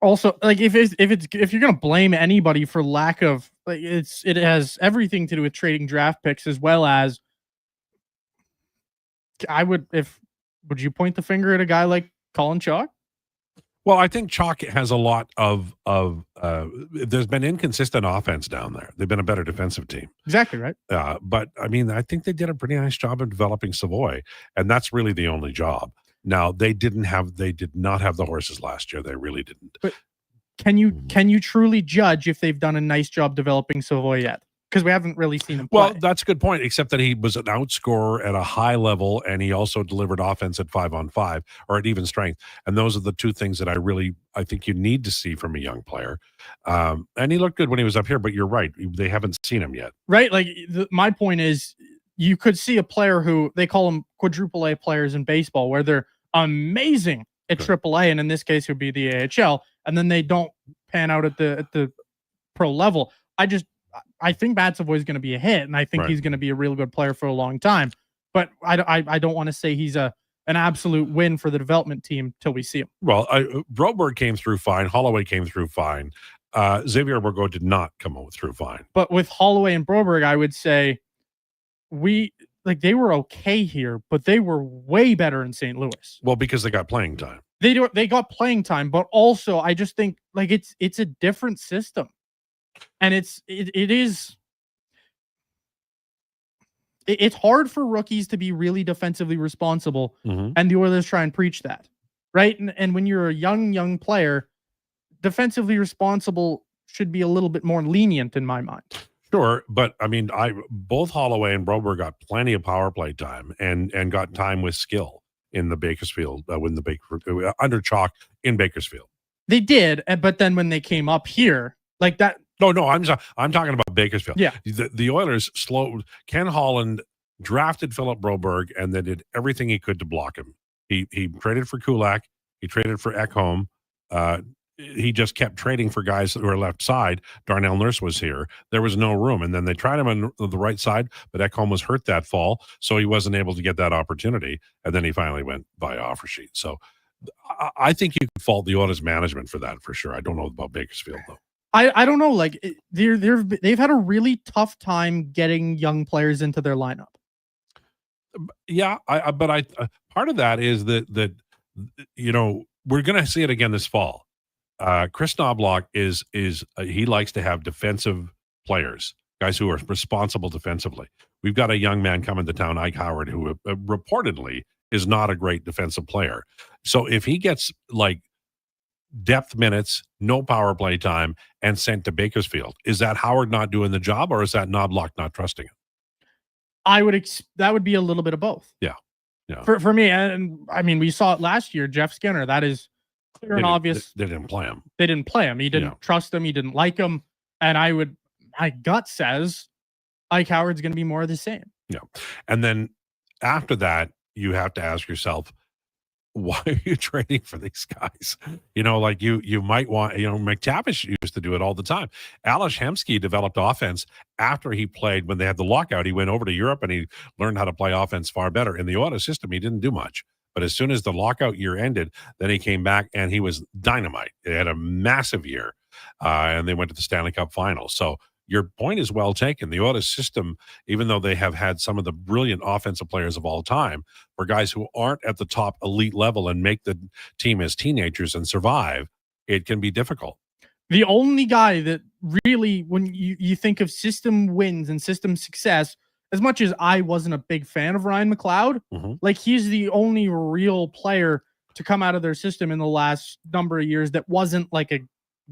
Also, like if you're gonna blame anybody for lack of, like, it has everything to do with trading draft picks, as well as would you point the finger at a guy like Colin Chalk? Well, I think Chalk has a lot of there's been inconsistent offense down there. They've been a better defensive team. Exactly right. But I mean, I think they did a pretty nice job of developing Savoy, and that's really the only job. Now, they did not have the horses last year. They really didn't. But can you truly judge if they've done a nice job developing Savoy yet? Because we haven't really seen him play. Well, that's a good point, except that he was an outscorer at a high level, and he also delivered offense at 5-on-5 or at even strength. And those are the two things that I think you need to see from a young player. And he looked good when he was up here, but you're right. They haven't seen him yet. Right. Like my point is, you could see a player who they call them quadruple A players in baseball, where they're amazing at triple A, and in this case, it would be the AHL, and then they don't pan out at the pro level. I think Matt Savoy is going to be a hit, and I think he's going to be a real good player for a long time. But I don't want to say he's an absolute win for the development team till we see him. Well, Broberg came through fine. Holloway came through fine. Xavier Bourgault did not come through fine. But with Holloway and Broberg, I would say they were okay here, but they were way better in St. Louis. Well, because they got playing time. They got playing time, but also I just think it's a different system. And it's hard for rookies to be really defensively responsible, and the Oilers try and preach that, right? And when you're a young player, defensively responsible should be a little bit more lenient in my mind. Sure, but I mean, both Holloway and Broberg got plenty of power play time and got time with skill in the Bakersfield under Chalk in Bakersfield. They did, but then when they came up here, like that. No, I'm talking about Bakersfield. Yeah. The Oilers slowed. Ken Holland drafted Philip Broberg and then did everything he could to block him. He traded for Kulak. He traded for Ekholm. He just kept trading for guys who were left side. Darnell Nurse was here. There was no room. And then they tried him on the right side, but Ekholm was hurt that fall, so he wasn't able to get that opportunity. And then he finally went by offer sheet. So I think you could fault the Oilers management for that for sure. I don't know about Bakersfield, though. I don't know. Like they've had a really tough time getting young players into their lineup. Yeah, but part of that is that we're going to see it again this fall. Chris Knobloch is he likes to have defensive players, guys who are responsible defensively. We've got a young man coming to town, Ike Howard, who reportedly is not a great defensive player. So if he gets like depth minutes, no power play time, and sent to Bakersfield, is that Howard not doing the job, or is that Knobloch not trusting him? That would be a little bit of both. Yeah. For me, and I mean, we saw it last year. Jeff Skinner, that is clear and obvious. They didn't play him. They didn't play him. He didn't trust him. He didn't like him. And my gut says Ike Howard's going to be more of the same. Yeah. And then after that, you have to ask yourself, why are you trading for these guys? Like you might want, McTavish used to do it all the time. Ales Hemsky developed offense after he played when they had the lockout. He went over to Europe and he learned how to play offense far better. In the auto system, he didn't do much. But as soon as the lockout year ended, then he came back and he was dynamite. They had a massive year and they went to the Stanley Cup Finals. So your point is well taken. The Oilers system, even though they have had some of the brilliant offensive players of all time, for guys who aren't at the top elite level and make the team as teenagers and survive, it can be difficult. The only guy that really, when you think of system wins and system success, as much as I wasn't a big fan of Ryan McLeod, like he's the only real player to come out of their system in the last number of years that wasn't like a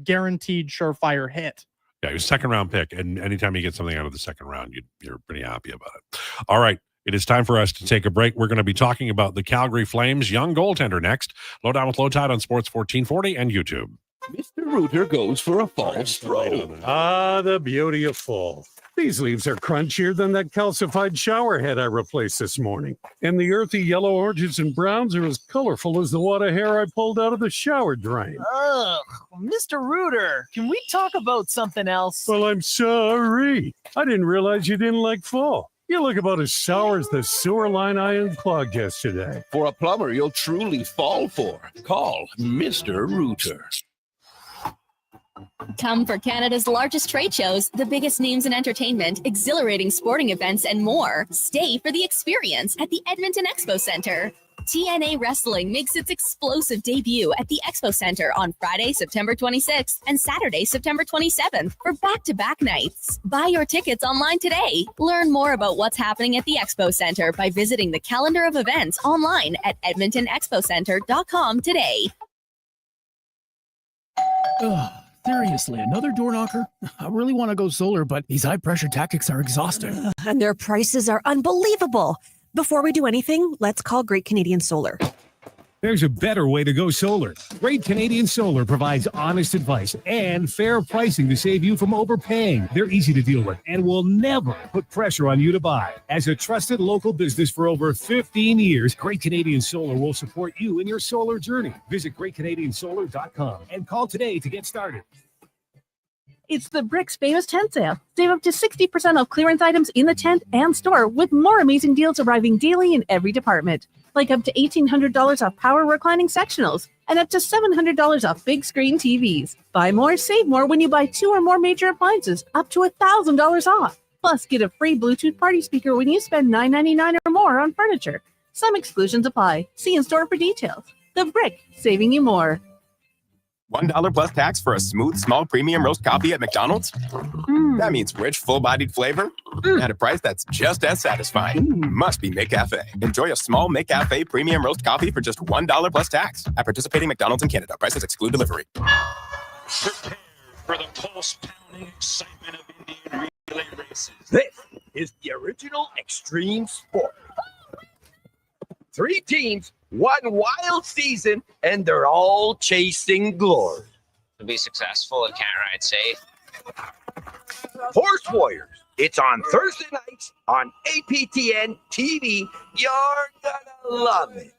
guaranteed surefire hit. Yeah, he was second round pick, and anytime you get something out of the second round, you're pretty happy about it. All right, it is time for us to take a break. We're going to be talking about the Calgary Flames young goaltender next. Lowdown with Lowetide on Sports 1440 and YouTube. Mr. Rooter goes for a fall stroke. Ah, the beauty of fall. These leaves are crunchier than that calcified shower head I replaced this morning. And the earthy yellow oranges and browns are as colorful as the wad of hair I pulled out of the shower drain. Ugh, Mr. Rooter, can we talk about something else? Well, I'm sorry. I didn't realize you didn't like fall. You look about as sour as the sewer line I unclogged yesterday. For a plumber you'll truly fall for. Call Mr. Rooter. Come for Canada's largest trade shows, the biggest names in entertainment, exhilarating sporting events, and more. Stay for the experience at the Edmonton Expo Centre. TNA Wrestling makes its explosive debut at the Expo Center on Friday, September 26th and Saturday, September 27th for back-to-back nights. Buy your tickets online today. Learn more about what's happening at the Expo Center by visiting the calendar of events online at edmontonexpocenter.com today. Ugh. Seriously, another door knocker? I really want to go solar, but these high-pressure tactics are exhausting. And their prices are unbelievable. Before we do anything, let's call Great Canadian Solar. There's a better way to go solar. Great Canadian Solar provides honest advice and fair pricing to save you from overpaying. They're easy to deal with and will never put pressure on you to buy. As a trusted local business for over 15 years, Great Canadian Solar will support you in your solar journey. Visit GreatCanadianSolar.com and call today to get started. It's the Brick's famous tent sale. Save up to 60% off clearance items in the tent and store, with more amazing deals arriving daily in every department. Like up to $1,800 off power reclining sectionals and up to $700 off big screen TVs. Buy more, save more when you buy 2 or more major appliances, up to $1,000 off. Plus, get a free Bluetooth party speaker when you spend $9.99 or more on furniture. Some exclusions apply. See in store for details. The Brick, saving you more. $1 plus tax for a smooth, small premium roast coffee at McDonald's? That means rich, full-bodied flavor at a price that's just as satisfying. Must be McCafe. Enjoy a small McCafe premium roast coffee for just $1 plus tax at participating McDonald's in Canada. Prices exclude delivery. Prepare for the pulse-pounding excitement of Indian relay races. This is the original extreme sport. 3 teams, 1 wild season, and they're all chasing glory. To be successful, it can't ride safe. Horse Warriors. It's on Thursday nights on APTN TV. You're gonna love it.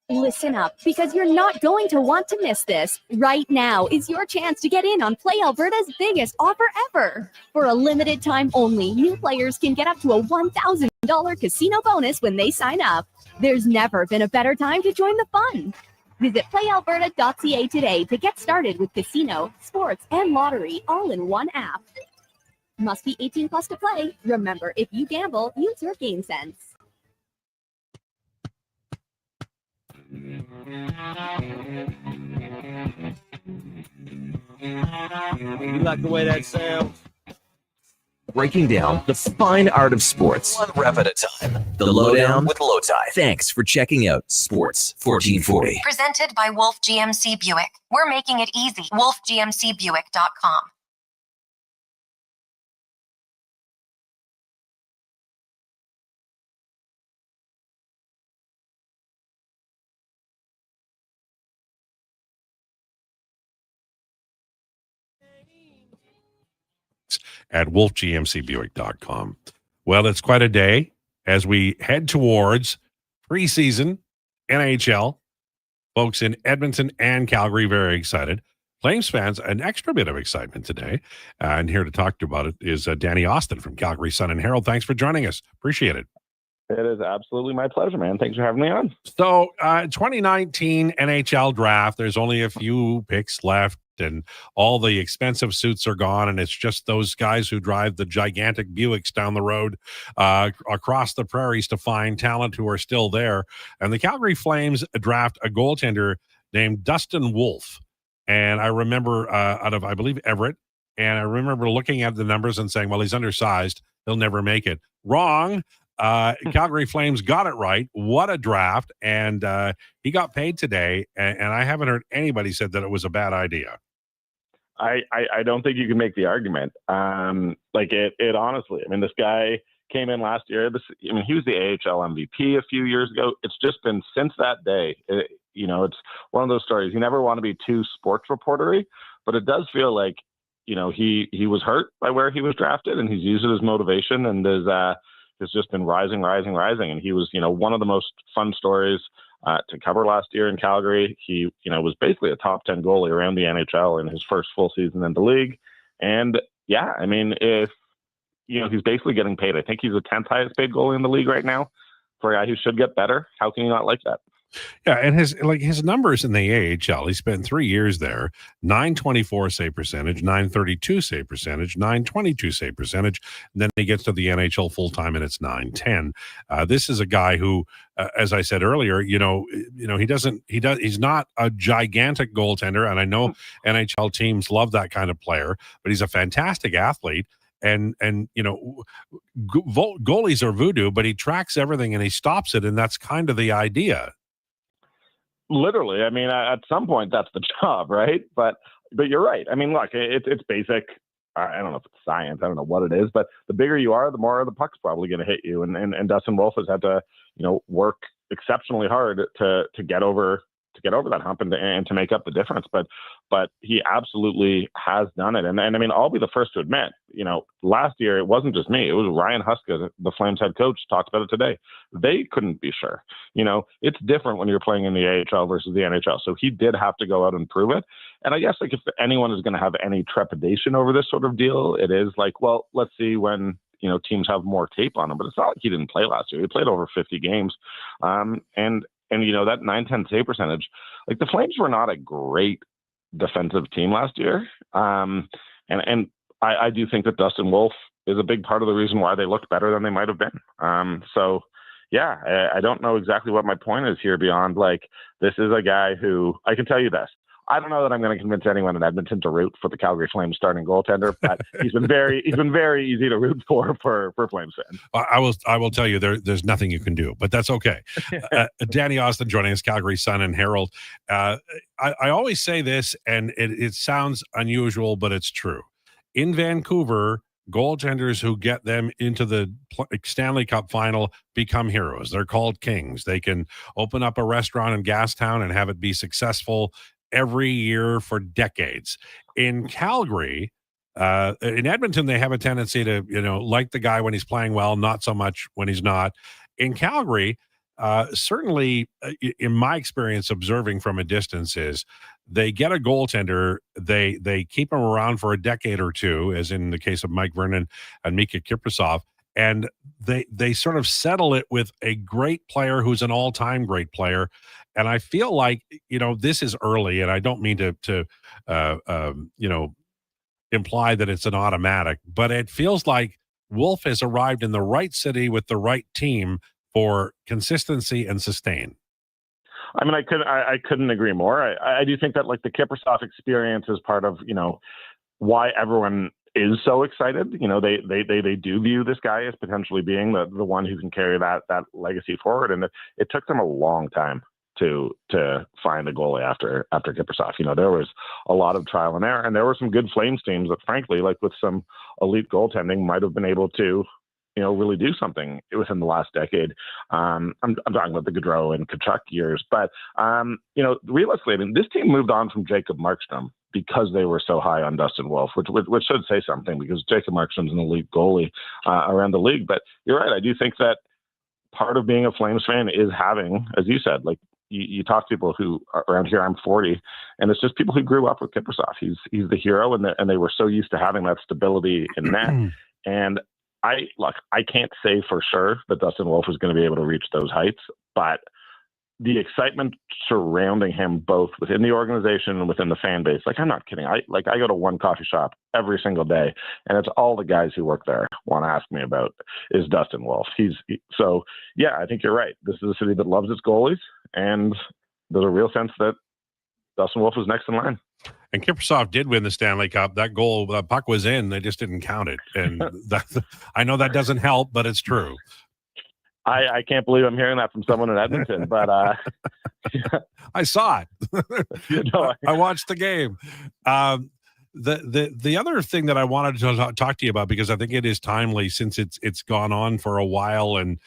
Listen up, because you're not going to want to miss this. Right now is your chance to get in on Play Alberta's biggest offer ever. For a limited time only, new players can get up to a $1,000 casino bonus when they sign up. There's never been a better time to join the fun. Visit playalberta.ca today to get started with casino, sports, and lottery all in one app. Must be 18 plus to play. Remember, if you gamble, use your game sense. You like the way that sounds? Breaking down the fine art of sports. One rep at a time. The Lowdown with Lowetide. Thanks for checking out Sports 1440. Presented by Wolf GMC Buick. We're making it easy. WolfGMCBuick.com. At wolfgmcbuick.com. Well, it's quite a day as we head towards preseason NHL. Folks in Edmonton and Calgary, very excited. Flames fans, an extra bit of excitement today. And here to talk about it is Danny Austin from Calgary Sun and Herald. Thanks for joining us. Appreciate it. It is absolutely my pleasure, man. Thanks for having me on. So 2019 NHL draft, there's only a few picks left and all the expensive suits are gone. And it's just those guys who drive the gigantic Buicks down the road across the prairies to find talent who are still there. And the Calgary Flames draft a goaltender named Dustin Wolf. And I remember out of, I believe, Everett. And I remember looking at the numbers and saying, well, he's undersized. He'll never make it. Wrong. Calgary Flames got it right. What a draft. And he got paid today. And I haven't heard anybody said that it was a bad idea. I don't think you can make the argument. Like it honestly, I mean, this guy came in last year. He was the AHL MVP a few years ago. It's just been since that day. It's one of those stories. You never want to be too sports reportery, but it does feel like, he was hurt by where he was drafted and he's used it as motivation and has just been rising. And he was, one of the most fun stories to cover last year in Calgary. He, was basically a top 10 goalie around the NHL in his first full season in the league. And yeah, I mean, if, he's basically getting paid. I think he's the 10th highest paid goalie in the league right now for a guy who should get better. How can you not like that? Yeah, and his numbers in the AHL, he spent 3 years there, .924 save percentage, .932 save percentage, .922 save percentage, and then he gets to the NHL full-time and it's .910. This is a guy who, as I said earlier, he's not a gigantic goaltender, and I know NHL teams love that kind of player, but he's a fantastic athlete. And goalies are voodoo, but he tracks everything and he stops it, and that's kind of the idea. Literally, I mean, at some point that's the job, right? But you're right. I mean, look, it's basic. I don't know if it's science. I don't know what it is, but the bigger you are, the more the puck's probably going to hit you. And Dustin Wolf has had to, work exceptionally hard to get over that hump and to make up the difference. But he absolutely has done it. And I mean, I'll be the first to admit, last year it wasn't just me. It was Ryan Huska, the Flames head coach, talked about it today. They couldn't be sure. It's different when you're playing in the AHL versus the NHL. So he did have to go out and prove it. And I guess if anyone is going to have any trepidation over this sort of deal, it is like, well, let's see when teams have more tape on him. But it's not like he didn't play last year. He played over 50 games. And that .910 save percentage, like the Flames were not a great defensive team last year. And I do think that Dustin Wolf is a big part of the reason why they looked better than they might have been. So yeah, I don't know exactly what my point is here beyond this is a guy who, I can tell you this. I don't know that I'm going to convince anyone in Edmonton to root for the Calgary Flames starting goaltender, but he's been very easy to root for Flames fans. I will tell you there's nothing you can do, but that's okay. Danny Austin joining us, Calgary Sun and Herald. I always say this, and it sounds unusual, but it's true. In Vancouver, goaltenders who get them into the Stanley Cup final become heroes. They're called kings. They can open up a restaurant in Gastown and have it be successful. every year for decades. In Calgary, in Edmonton, they have a tendency to, like the guy when he's playing well, not so much when he's not. In Calgary, certainly in my experience observing from a distance is they get a goaltender, they keep him around for a decade or two, as in the case of Mike Vernon and Mika Kiprasov, and they sort of settle it with a great player who's an all-time great player. And I feel like, this is early, and I don't mean to imply that it's an automatic, but it feels like Wolf has arrived in the right city with the right team for consistency and sustain. I mean, I couldn't agree more. I do think that like the Kiprasov experience is part of, why everyone is so excited. They do view this guy as potentially being the one who can carry that legacy forward. And it took them a long time to find a goalie after Kiprasov. There was a lot of trial and error, and there were some good Flames teams that, frankly, like with some elite goaltending, might have been able to, really do something within the last decade. I'm talking about the Gaudreau and Tkachuk years, but realistically, I mean, this team moved on from Jacob Markstrom because they were so high on Dustin Wolf, which should say something, because Jacob Markstrom's an elite goalie around the league. But you're right, I do think that part of being a Flames fan is having, as you said, like, you talk to people who are around here, I'm 40, and it's just people who grew up with Kiprasov. He's the hero, and they were so used to having that stability in net. And I can't say for sure that Dustin Wolf is going to be able to reach those heights, but the excitement surrounding him, both within the organization and within the fan base, like, I'm not kidding. I go to one coffee shop every single day, and it's all the guys who work there want to ask me about is Dustin Wolf. So yeah, I think you're right. This is a city that loves its goalies, and there's a real sense that Dustin Wolf is next in line. And Kiprasov did win the Stanley Cup. That goal, the puck was in. They just didn't count it. And I know that doesn't help, but it's true. I can't believe I'm hearing that from someone in Edmonton, but I saw it. I watched the game. The other thing that I wanted to talk to you about, because I think it is timely since it's gone on for a while and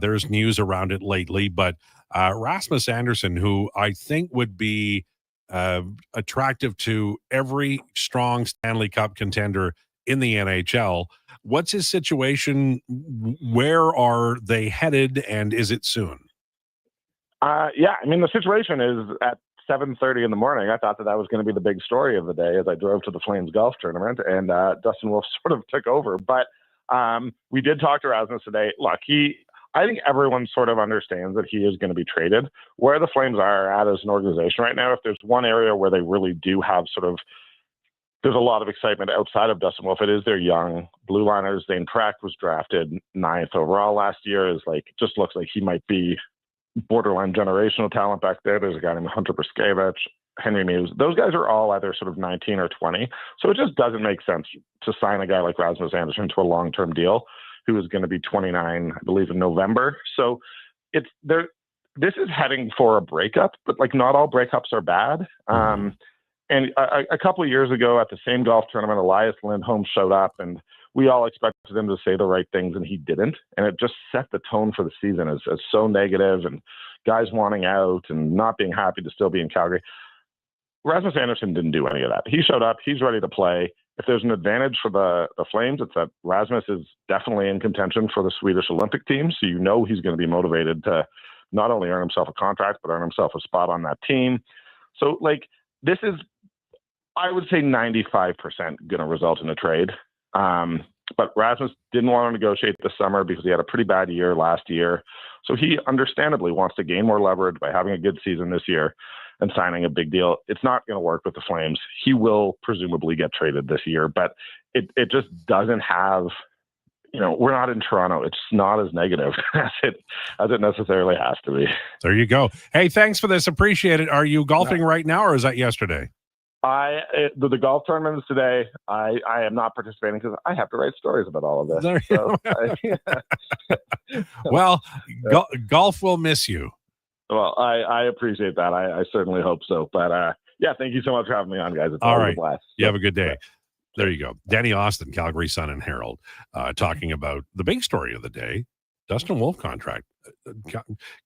there's news around it lately, but Rasmus Andersson, who I think would be attractive to every strong Stanley Cup contender in the NHL. What's his situation? Where are they headed, and is it soon? Yeah, I mean, the situation is at 7:30 in the morning. I thought that was going to be the big story of the day as I drove to the Flames golf tournament, and Dustin Wolf sort of took over. But we did talk to Rasmus today. Look, I think everyone sort of understands that he is going to be traded. Where the Flames are at as an organization right now, if there's one area where they really do have there's a lot of excitement outside of Dustin Wolf, it is their young blue liners. Zane Prack was drafted 9th overall last year. Just looks like he might be borderline generational talent back there. There's a guy named Hunter Brzkevich, Henry Muse. Those guys are all either sort of 19 or 20. So it just doesn't make sense to sign a guy like Rasmus Andersson to a long-term deal, who is going to be 29, I believe, in November. So this is heading for a breakup, but not all breakups are bad. And a couple of years ago at the same golf tournament, Elias Lindholm showed up, and we all expected him to say the right things, and he didn't. And it just set the tone for the season as so negative, and guys wanting out and not being happy to still be in Calgary. Rasmus Andersson didn't do any of that. He showed up. He's ready to play. If there's an advantage for the Flames, it's that Rasmus is definitely in contention for the Swedish Olympic team. So he's going to be motivated to not only earn himself a contract, but earn himself a spot on that team. So this is, I would say, 95% going to result in a trade. But Rasmus didn't want to negotiate this summer because he had a pretty bad year last year. So he understandably wants to gain more leverage by having a good season this year and signing a big deal. It's not going to work with the Flames. He will presumably get traded this year, but it just doesn't have, we're not in Toronto. It's not as negative as it necessarily has to be. There you go. Hey, thanks for this. Appreciate it. Are you golfing right now, or is that yesterday? The golf tournament is today. I am not participating because I have to write stories about all of this. Well, golf will miss you. Well, I appreciate that. I certainly hope so. But yeah, thank you so much for having me on, guys. It's all right. A blast. You have a good day. There you go. Danny Austin, Calgary Sun and Herald, talking about the big story of the day, Dustin Wolf contract.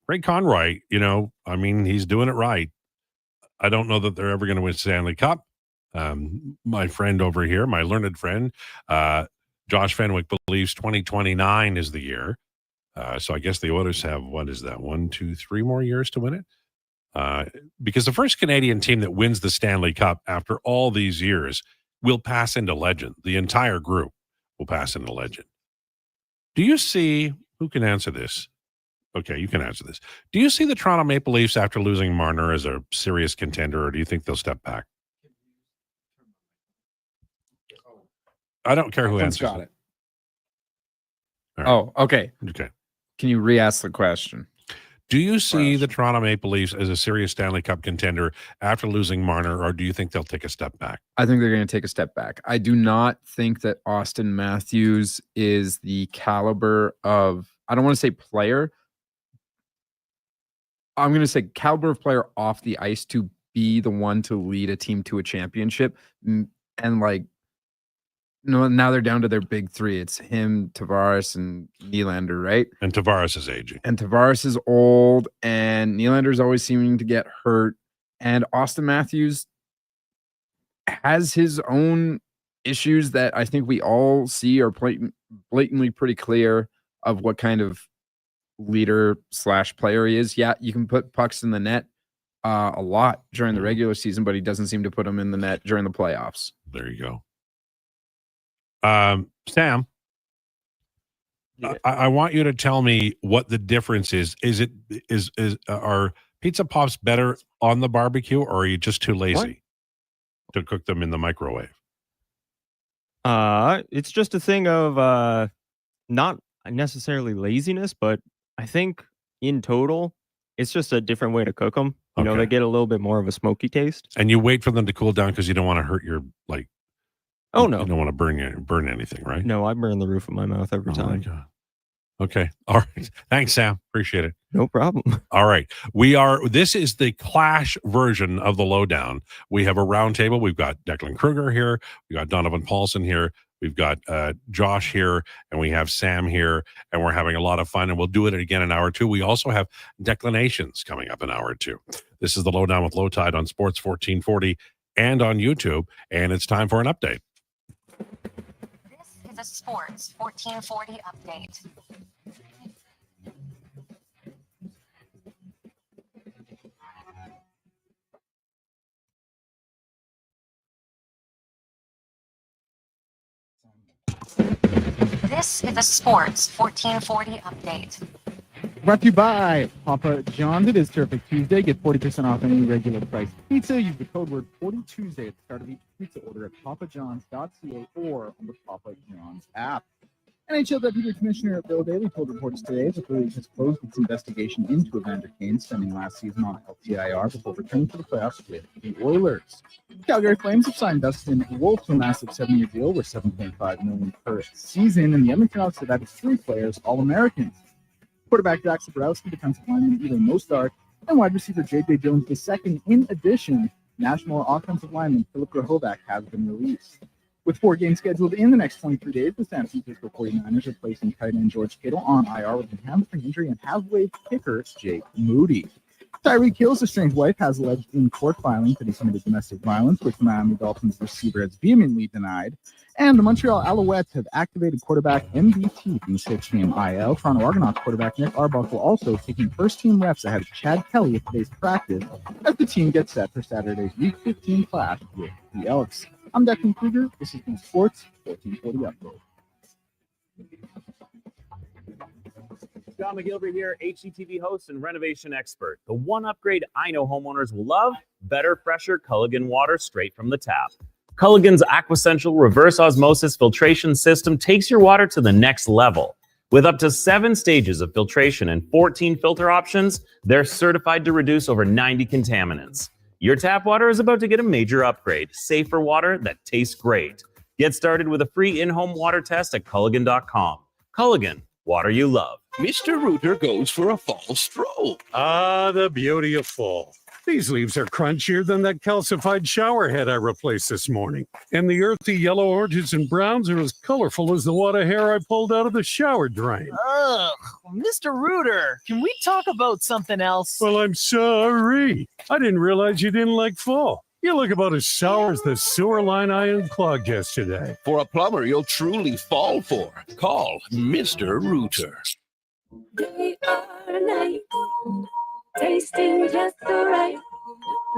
Greg Conroy, he's doing it right. I don't know that they're ever going to win Stanley Cup. My friend over here, my learned friend, Josh Fenwick, believes 2029 is the year. So I guess the Oilers have, 1, 2, 3 more years to win it? Because the first Canadian team that wins the Stanley Cup after all these years will pass into legend. The entire group will pass into legend. Do you see, who can answer this? Okay, you can answer this. Do you see the Toronto Maple Leafs after losing Marner as a serious contender, or do you think they'll step back? I don't care who answers. Got it. Right. Oh, okay. Okay. Can you re-ask the question? Do you see the Toronto Maple Leafs as a serious Stanley Cup contender after losing Marner, or do you think they'll take a step back? I think they're going to take a step back. I do not think that Auston Matthews is the caliber of, I don't want to say player. I'm going to say caliber of player off the ice to be the one to lead a team to a championship. And like, no, now they're down to their big three. It's him, Tavares, and Nylander, right? And Tavares is aging. And Tavares is old, and Nylander's always seeming to get hurt. And Auston Matthews has his own issues that I think we all see are blatantly pretty clear of what kind of leader / player he is. Yeah, you can put pucks in the net a lot during the regular season, but he doesn't seem to put them in the net during the playoffs. There you go. Sam, I want you to tell me what the difference is. Are pizza pops better on the barbecue, or are you just too lazy to cook them in the microwave? It's just a thing of not necessarily laziness, but I think in total, it's just a different way to cook them. You know, they get a little bit more of a smoky taste. And you wait for them to cool down because you don't want to hurt your Oh no! You don't want to burn anything, right? No, I burn the roof of my mouth every time. My God. Okay. All right. Thanks, Sam. Appreciate it. No problem. All right. This is the Clash version of the Lowdown. We have a roundtable. We've got Declan Krueger here. We've got Donovan Paulson here. We've got Josh here, and we have Sam here, and we're having a lot of fun, and we'll do it again in hour 2. We also have declinations coming up in hour 2. This is the Lowdown with Lowetide on Sports 1440 and on YouTube, and it's time for an update. This is a Sports 1440 update. This is a Sports 1440 update. Brought to you by Papa John's. It is Terrific Tuesday. Get 40% off any regular price pizza. Use the code word 40Tuesday at the start of each pizza order at papajohns.ca or on the Papa John's app. NHL Deputy Commissioner Bill Daly told reporters today that the league has closed its investigation into Evander Kane spending last season on LTIR before returning to the playoffs with the Oilers. Calgary Flames have signed Dustin Wolf to a massive 7-year deal worth $7.5 million per season, and the Edmonton Elks have added 3 players, All-Americans. Quarterback Jack Zabrowski, defensive lineman Eli Mostard, and wide receiver J.J. Jones II. In addition, national offensive lineman Philip Grahovac has been released. With 4 games scheduled in the next 23 days, the San Francisco 49ers are placing tight end George Kittle on IR with a hamstring injury and have waived kicker Jake Moody. Tyreek Hill's estranged wife has alleged in court filing that he committed domestic violence, which the Miami Dolphins receiver has vehemently denied. And the Montreal Alouettes have activated quarterback MVT from the 6-game IL. Toronto Argonauts quarterback Nick Arbuckle also taking first-team reps ahead of Chad Kelly at today's practice as the team gets set for Saturday's Week 15 clash with the Elks. I'm Declan Krueger. This is the Sports 1440 update. John McGilvery here, HGTV host and renovation expert. The one upgrade I know homeowners will love: better, fresher Culligan water straight from the tap. Culligan's Aquasential reverse osmosis filtration system takes your water to the next level. With up to 7 stages of filtration and 14 filter options, they're certified to reduce over 90 contaminants. Your tap water is about to get a major upgrade. Safer water that tastes great. Get started with a free in-home water test at Culligan.com. Culligan, water you love. Mr. Rooter goes for a fall stroll. Ah, the beauty of fall. These leaves are crunchier than that calcified shower head I replaced this morning. And the earthy yellow oranges and browns are as colorful as the wad of hair I pulled out of the shower drain. Ugh, Mr. Rooter, can we talk about something else? Well, I'm sorry. I didn't realize you didn't like fall. You look about as sour as the sewer line I unclogged yesterday. For a plumber you'll truly fall for, call Mr. Rooter. They are nice, tasting just so right.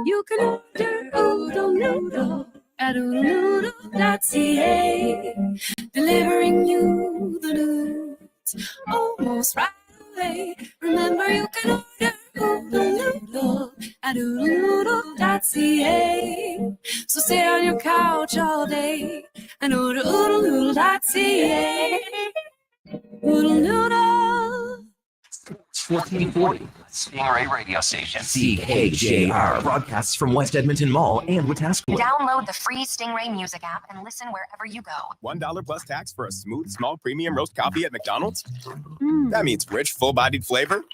You can order oodle noodle at oodlenoodle.ca, delivering you the news almost right away. Remember, you can order oodle noodle at oodlenoodle.ca. So stay on your couch all day and order oodlenoodle.ca. Oodle noodle. 1440 Stingray Radio Station. CKJR broadcasts from West Edmonton Mall and Wetaskiwin. Download the free Stingray music app and listen wherever you go. $1 plus tax for a smooth, small premium roast coffee at McDonald's? That means rich, full-bodied flavor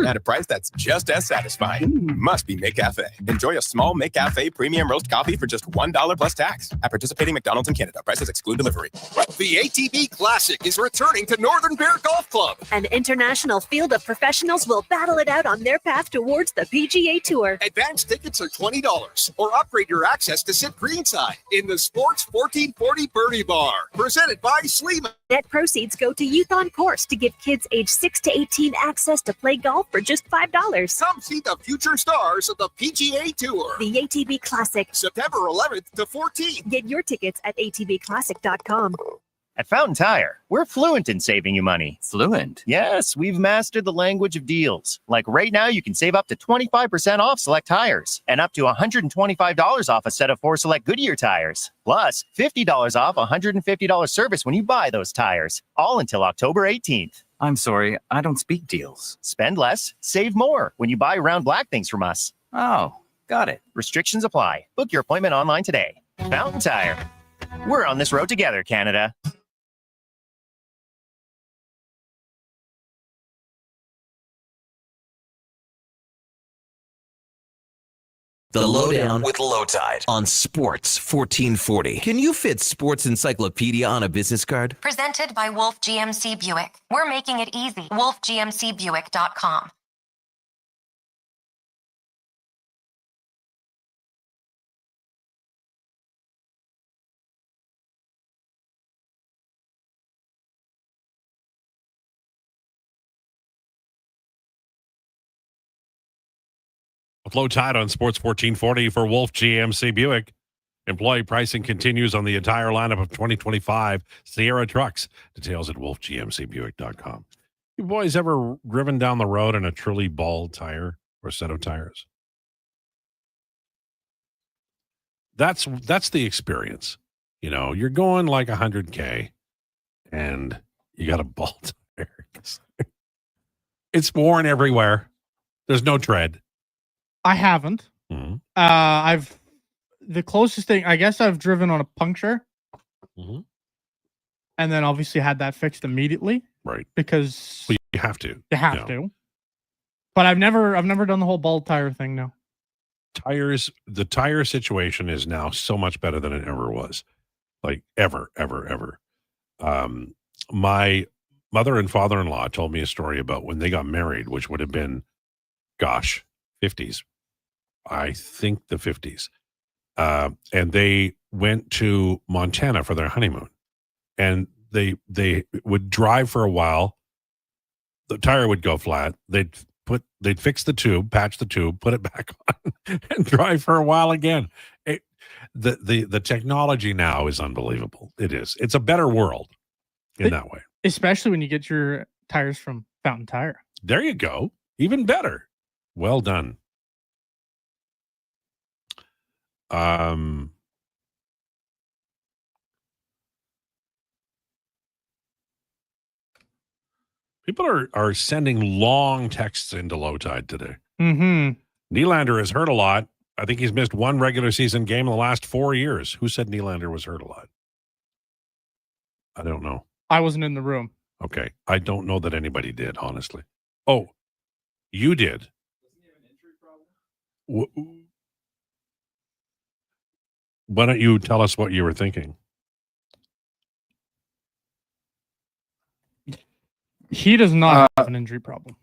at a price that's just as satisfying. Must be McCafe. Enjoy a small McCafe premium roast coffee for just $1 plus tax at participating McDonald's in Canada. Prices exclude delivery. The ATB Classic is returning to Northern Bear Golf Club. An international field of professionals will battle it out on their path towards the PGA Tour. Advance tickets are $20 or upgrade your access to sit greenside in the Sports 1440 Birdie Bar. Presented by Sleeman. Net proceeds go to Youth on Course to give kids age 6 to 18 access to play golf for just $5. Come see the future stars of the PGA Tour. The ATB Classic. September 11th to 14th. Get your tickets at atbclassic.com. At Fountain Tire, we're fluent in saving you money. Fluent? Yes, we've mastered the language of deals. Like right now, you can save up to 25% off select tires and up to $125 off a set of 4 select Goodyear tires. Plus, $50 off $150 service when you buy those tires. All until October 18th. I'm sorry, I don't speak deals. Spend less, save more when you buy Round Black things from us. Oh, got it. Restrictions apply. Book your appointment online today. Fountain Tire. We're on this road together, Canada. The Lowdown with Lowetide on Sports 1440. Can you fit Sports Encyclopedia on a business card? Presented by Wolf GMC Buick. We're making it easy. WolfGMCBuick.com. With Lowetide on Sports 1440 for Wolf GMC Buick. Employee pricing continues on the entire lineup of 2025 Sierra trucks. Details at wolfgmcbuick.com. You boys ever driven down the road in a truly bald tire or set of tires? That's the experience. You know, you're going like 100K and you got a bald tire. It's worn everywhere. There's no tread. I haven't. Mm-hmm. I've the closest thing, I guess I've driven on a puncture. Mm-hmm. And then obviously had that fixed immediately. Right. Because well, you have to. You have to. But I've never done the whole bald tire thing, no. The tire situation is now so much better than it ever was. Like ever. My mother and father-in-law told me a story about when they got married, which would have been, 50s. I think the 50s. And they went to Montana for their honeymoon. And they would drive for a while. The tire would go flat. They'd fix the tube, patch the tube, put it back on, and drive for a while again. The technology now is unbelievable. It is. It's a better world in that way. Especially when you get your tires from Fountain Tire. There you go. Even better. Well done. People are sending long texts into Lowetide today. Mm-hmm. Nylander is hurt a lot. I think he's missed one regular season game in the last 4 years. Who said Nylander was hurt a lot? I don't know. I wasn't in the room. Okay. I don't know that anybody did, honestly. Oh, you did. Why don't you tell us what you were thinking? He does not have an injury problem.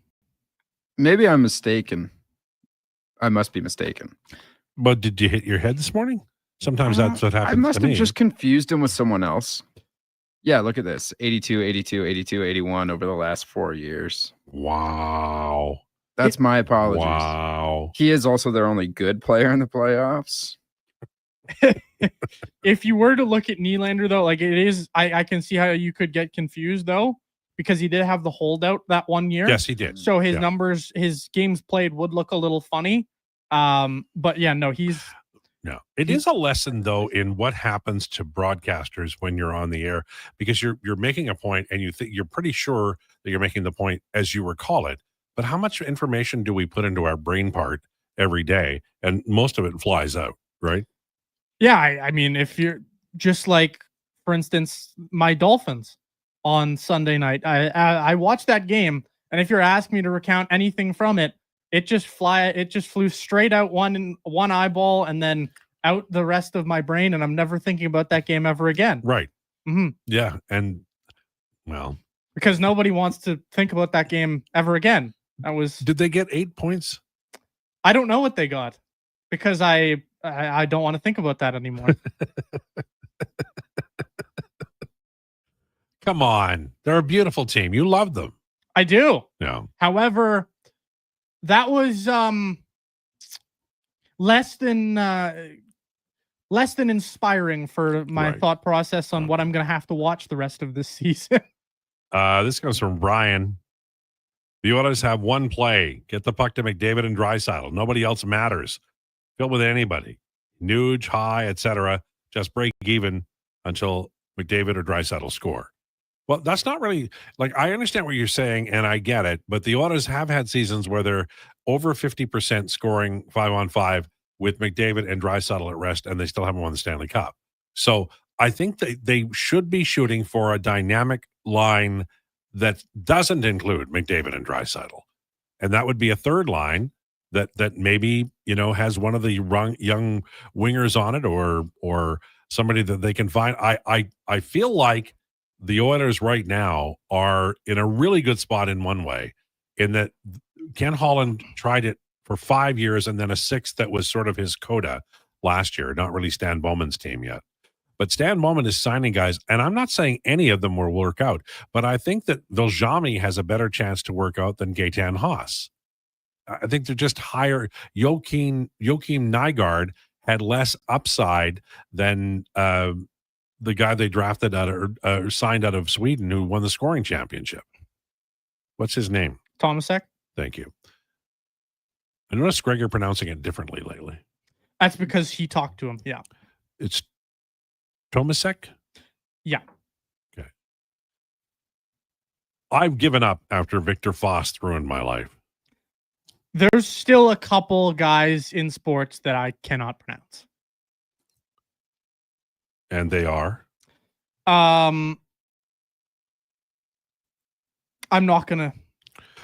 Maybe I'm mistaken. I must be mistaken. But did you hit your head this morning? Sometimes that's what happens. I must to have me. just confused him with someone else. Yeah, look at this. 82, 82, 82, 81 over the last 4 years. Wow. That's my apologies. Wow. He is also their only good player in the playoffs. If you were to look at Nylander, though, like it is, I can see how you could get confused, though, because he did have the holdout that 1 year. Yes, he did. So his numbers, his games played would look a little funny. But yeah, no, he's... No, it is a lesson though in what happens to broadcasters when you're on the air, because you're making a point and you're pretty sure that you're making the point as you recall it. But how much information do we put into our brain part every day? And most of it flies out, right? Yeah, I mean, if you're just like, for instance, my Dolphins on Sunday night, I watched that game, and if you're asking me to recount anything from it, it just flew straight out one eyeball and then out the rest of my brain, and I'm never thinking about that game ever again. Right. Mm-hmm. Yeah, and well, because nobody wants to think about that game ever again. That was. Did they get 8 points? I don't know what they got because I don't want to think about that anymore. Come on, they're a beautiful team. You love them. I do. Yeah. However, that was less than inspiring for my thought process on what I'm going to have to watch the rest of this season. This comes from Brian. The Oilers have one play. Get the puck to McDavid and Draisaitl. Nobody else matters. Fill with anybody. Nuge, high, etc. Just break even until McDavid or Draisaitl score. Well, that's not really, like, I understand what you're saying, and I get it, but the Oilers have had seasons where they're over 50% scoring 5-on-5 with McDavid and Draisaitl at rest, and they still haven't won the Stanley Cup. So I think they should be shooting for a dynamic line that doesn't include McDavid and Draisaitl. And that would be a third line that maybe, has one of the young wingers on it or somebody that they can find. I feel like the Oilers right now are in a really good spot in one way, in that Ken Holland tried it for 5 years and then a sixth that was sort of his coda last year, not really Stan Bowman's team yet. But Stan Bowman is signing guys, and I'm not saying any of them will work out, but I think that Viljami has a better chance to work out than Gaetan Haas. I think they're just higher. Joakim Nygaard had less upside than the guy they drafted out or signed out of Sweden who won the scoring championship. What's his name? Tomasek. Thank you. I noticed Krueger pronouncing it differently lately. That's because he talked to him. Yeah. It's Tomasek? Yeah. Okay. I've given up after Victor Fost ruined my life. There's still a couple guys in sports that I cannot pronounce. And they are? I'm not going to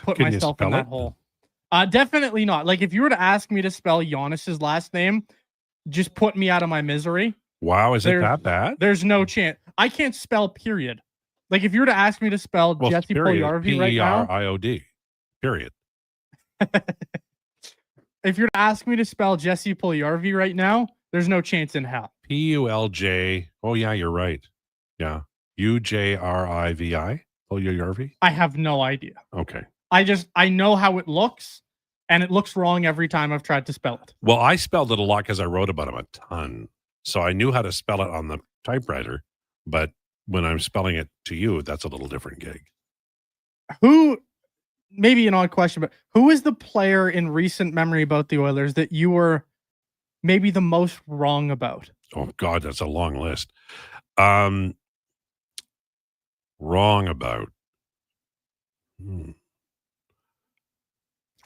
put myself in that hole. Definitely not. Like, if you were to ask me to spell Giannis's last name, just put me out of my misery. Wow, is it that bad? There's no chance. I can't spell period. Like, if you were to ask me to spell Jesse Puljujarvi right now. P-E-R-I-O-D. Period. If you're to ask me to spell Jesse Puljujarvi right now, there's no chance in hell. P-U-L-J. Oh, yeah, you're right. Yeah. U-J-R-I-V-I. Puljujarvi? I have no idea. Okay. I know how it looks, and it looks wrong every time I've tried to spell it. Well, I spelled it a lot because I wrote about him a ton. So I knew how to spell it on the typewriter, but when I'm spelling it to you, that's a little different gig. Who, maybe an odd question, but who is the player in recent memory about the Oilers that you were maybe the most wrong about? Oh, God, that's a long list. Wrong about.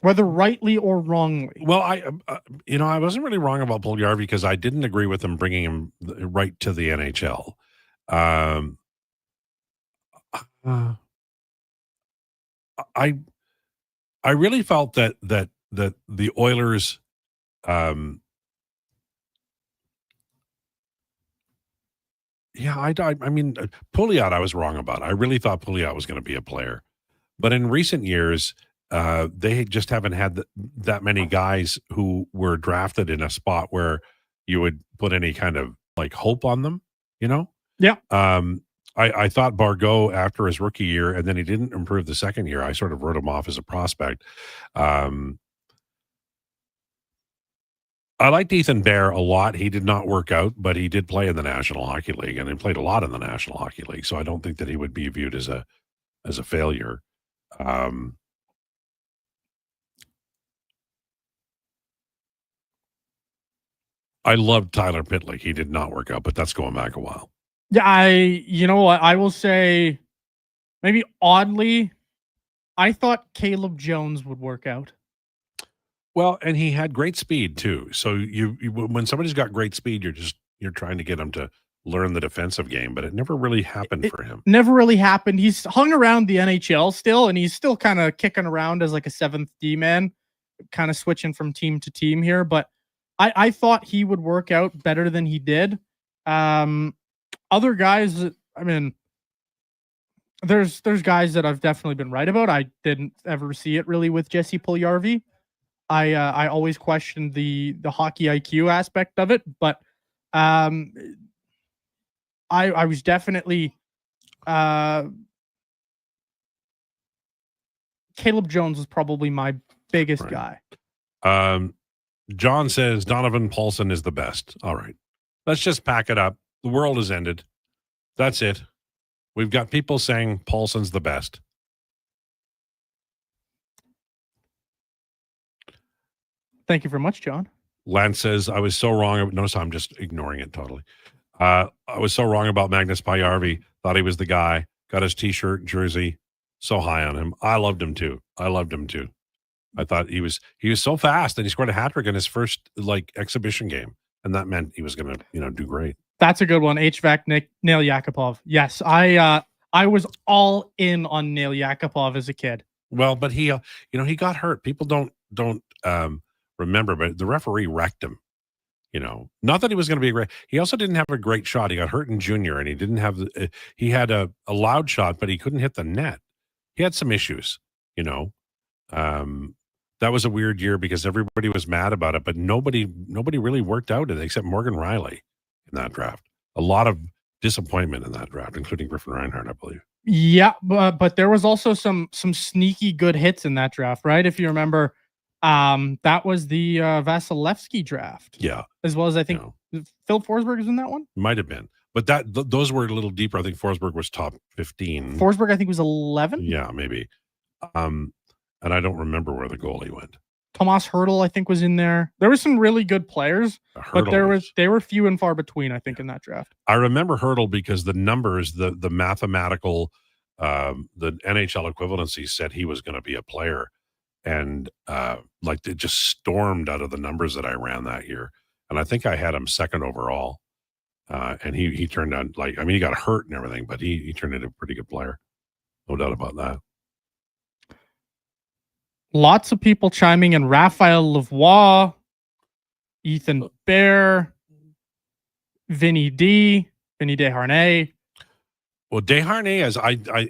Whether rightly or wrongly. Well, I wasn't really wrong about Puljujarvi because I didn't agree with him bringing him right to the NHL. I really felt that the Oilers, yeah, I mean, Pouliot, I was wrong about. I really thought Pouliot was going to be a player, but in recent years, they just haven't had that many guys who were drafted in a spot where you would put any kind of like hope on them. You know? Yeah. I thought Bargot after his rookie year, and then he didn't improve the second year. I sort of wrote him off as a prospect. I liked Ethan Bear a lot. He did not work out, but he did play in the National Hockey League, and he played a lot in the National Hockey League. So I don't think that he would be viewed as a failure. I loved Tyler Pitlick. He did not work out, but that's going back a while. Yeah, you know what? I will say, maybe oddly, I thought Caleb Jones would work out. Well, and he had great speed too. So you when somebody's got great speed, you're trying to get him to learn the defensive game, but it never really happened for him. Never really happened. He's hung around the NHL still, and he's still kind of kicking around as like a 7th D man, kind of switching from team to team here. But I thought he would work out better than he did. Other guys, I mean, there's guys that I've definitely been right about. I didn't ever see it really with Jesse Puljujarvi. I always questioned the hockey IQ aspect of it, but I was definitely Caleb Jones was probably my biggest guy. John says Donovan Paulson is the best. All right, let's just pack it up. The world has ended. That's it. We've got people saying Paulson's the best. Thank you very much, John. Lance says, I was so wrong. Notice I'm just ignoring it totally. I was so wrong about Magnus Pajärvi. Thought he was the guy. Got his T-shirt, jersey. So high on him. I loved him too. I thought he was so fast, and he scored a hat trick in his first exhibition game, and that meant he was going to do great. That's a good one. HVAC Nail Yakupov. Yes, I was all in on Nail Yakupov as a kid. Well, but he got hurt. People don't remember, but the referee wrecked him. Not that he was going to be a great. He also didn't have a great shot. He got hurt in junior, and he didn't have. He had a loud shot, but he couldn't hit the net. He had some issues. That was a weird year because everybody was mad about it, but nobody really worked out it except Morgan Riley in that draft. A lot of disappointment in that draft, including Griffin Reinhart, I believe. Yeah, but there was also some sneaky good hits in that draft, right? If you remember, that was the Vasilevsky draft. Yeah, as well as I think Phil Forsberg is in that one. Might have been, but those were a little deeper. I think Forsberg was top 15. Forsberg, I think, was 11. Yeah, maybe. And I don't remember where the goalie went. Tomas Hertl, I think, was in there. There were some really good players, but they were few and far between, I think, in that draft. I remember Hertl because the numbers, the mathematical, the NHL equivalency said he was going to be a player, and it just stormed out of the numbers that I ran that year. And I think I had him second overall, and he turned out he got hurt and everything, but he turned into a pretty good player, no doubt about that. Lots of people chiming in. Raphael Lavoie, Ethan Bear, Vinny Desharnais. Well, Desharnais, as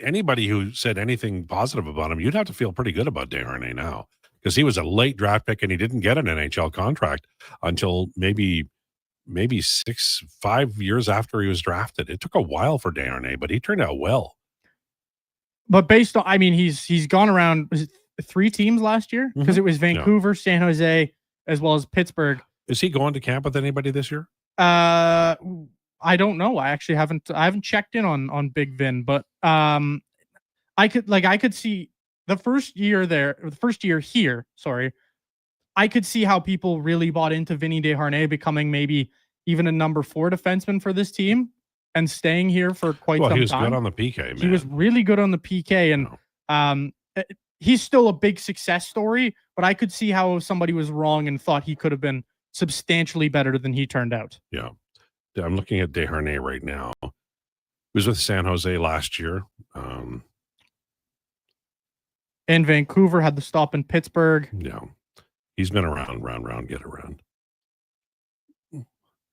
anybody who said anything positive about him, you'd have to feel pretty good about Desharnais now because he was a late draft pick and he didn't get an NHL contract until maybe 5 years after he was drafted. It took a while for Desharnais, but he turned out well. But based on, he's gone around 3 teams last year because it was Vancouver, San Jose, as well as Pittsburgh. Is he going to camp with anybody this year? I don't know. I actually haven't checked in on Big Vin, but I could see the first year here. Sorry, I could see how people really bought into Vinny Desharnais becoming maybe even a number 4 defenseman for this team and staying here for quite some time. He was good on the PK, man. He was really good on the PK, and he's still a big success story, but I could see how somebody was wrong and thought he could have been substantially better than he turned out. Yeah. I'm looking at Desharnais right now. He was with San Jose last year. in Vancouver, had the stop in Pittsburgh. Yeah. He's been around, round, get around.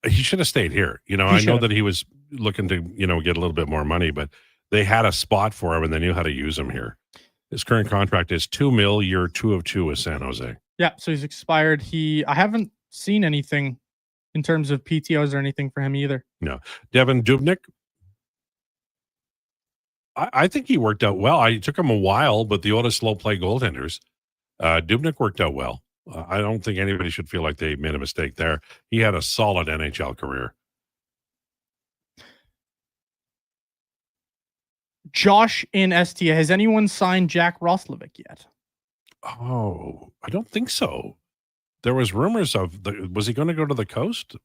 He should have stayed here. You know, I know that he was looking to, get a little bit more money, but they had a spot for him and they knew how to use him here. His current contract is $2 million, year 2 of 2 with San Jose. Yeah, so he's expired. I haven't seen anything in terms of PTOs or anything for him either. No. Devin Dubnyk, I think he worked out well. I took him a while, but the oldest slow play goaltenders, Dubnyk worked out well. I don't think anybody should feel like they made a mistake there. He had a solid NHL career. Josh in STA, has anyone signed Jack Roslovic yet? Oh, I don't think so. There was rumors of was he going to go to the coast?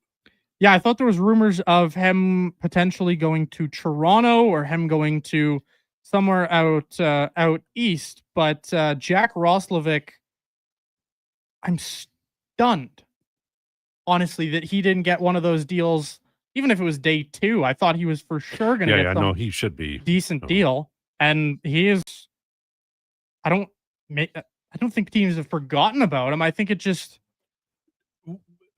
Yeah, I thought there was rumors of him potentially going to Toronto or him going to somewhere out east. But Jack Roslovic, I'm stunned, honestly, that he didn't get one of those deals. Even if it was day 2, I thought he was for sure going to get no, he should be decent deal, and he is. I don't think teams have forgotten about him. I think it just.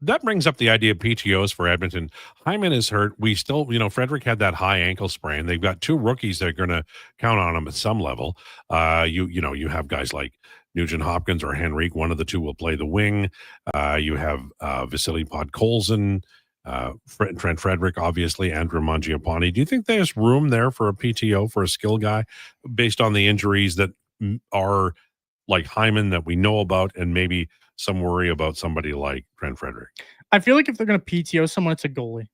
That brings up the idea of PTOs for Edmonton. Hyman is hurt. We still, Frederick had that high ankle sprain. They've got 2 rookies that are going to count on him at some level. You have guys like Nugent Hopkins or Henrique. One of the 2 will play the wing. You have Vasily Podkolzin, Trent Frederick, obviously, Andrew Mangiapane. Do you think there's room there for a PTO for a skill guy based on the injuries that are like Hyman that we know about, and maybe some worry about somebody like Trent Frederick? I feel like if they're going to PTO someone, it's a goalie.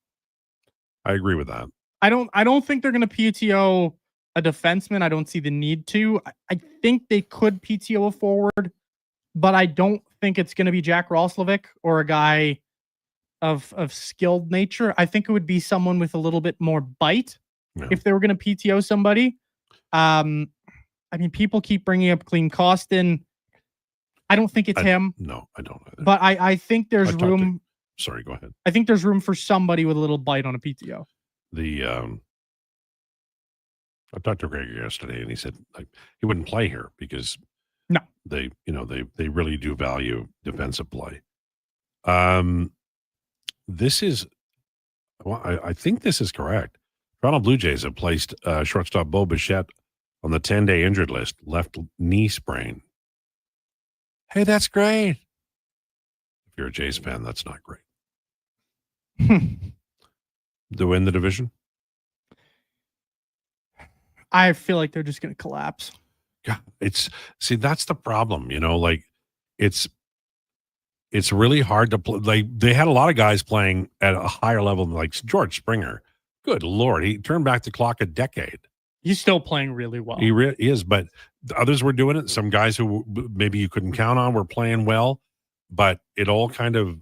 I agree with that. I don't think they're going to PTO a defenseman. I don't see the need to. I think they could PTO a forward, but I don't think it's going to be Jack Roslovic or a guy of skilled nature. I think it would be someone with a little bit more bite if they were going to PTO somebody. People keep bringing up Clean Costin. I don't think it's him. No, I don't either. But I think there's room. Sorry, go ahead. I think there's room for somebody with a little bite on a PTO. I talked to Krueger yesterday, and he said he wouldn't play here because they really do value defensive play. This is, I think this is correct. Toronto Blue Jays have placed shortstop Bo Bichette on the 10-day injured list, left knee sprain. Hey, that's great. If you're a Jays fan, that's not great. To win the division? I feel like they're just going to collapse. Yeah, that's the problem. It's really hard to play. They had a lot of guys playing at a higher level, like George Springer. Good Lord, he turned back the clock a decade. He's still playing really well. He is, but others were doing it. Some guys who maybe you couldn't count on were playing well, but it all kind of,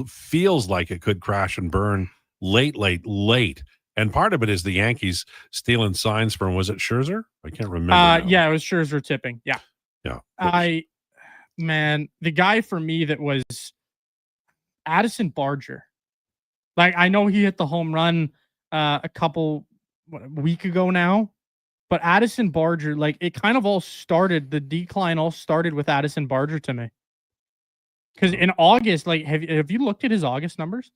feels like it could crash and burn late. And part of it is the Yankees stealing signs from, was it Scherzer? I can't remember. Yeah, it was Scherzer tipping. Yeah. Yeah. The guy for me that was Addison Barger. Like, I know he hit the home run a week ago now, but Addison Barger, it kind of all started, the decline all started with Addison Barger to me. Because in August, have you looked at his August numbers?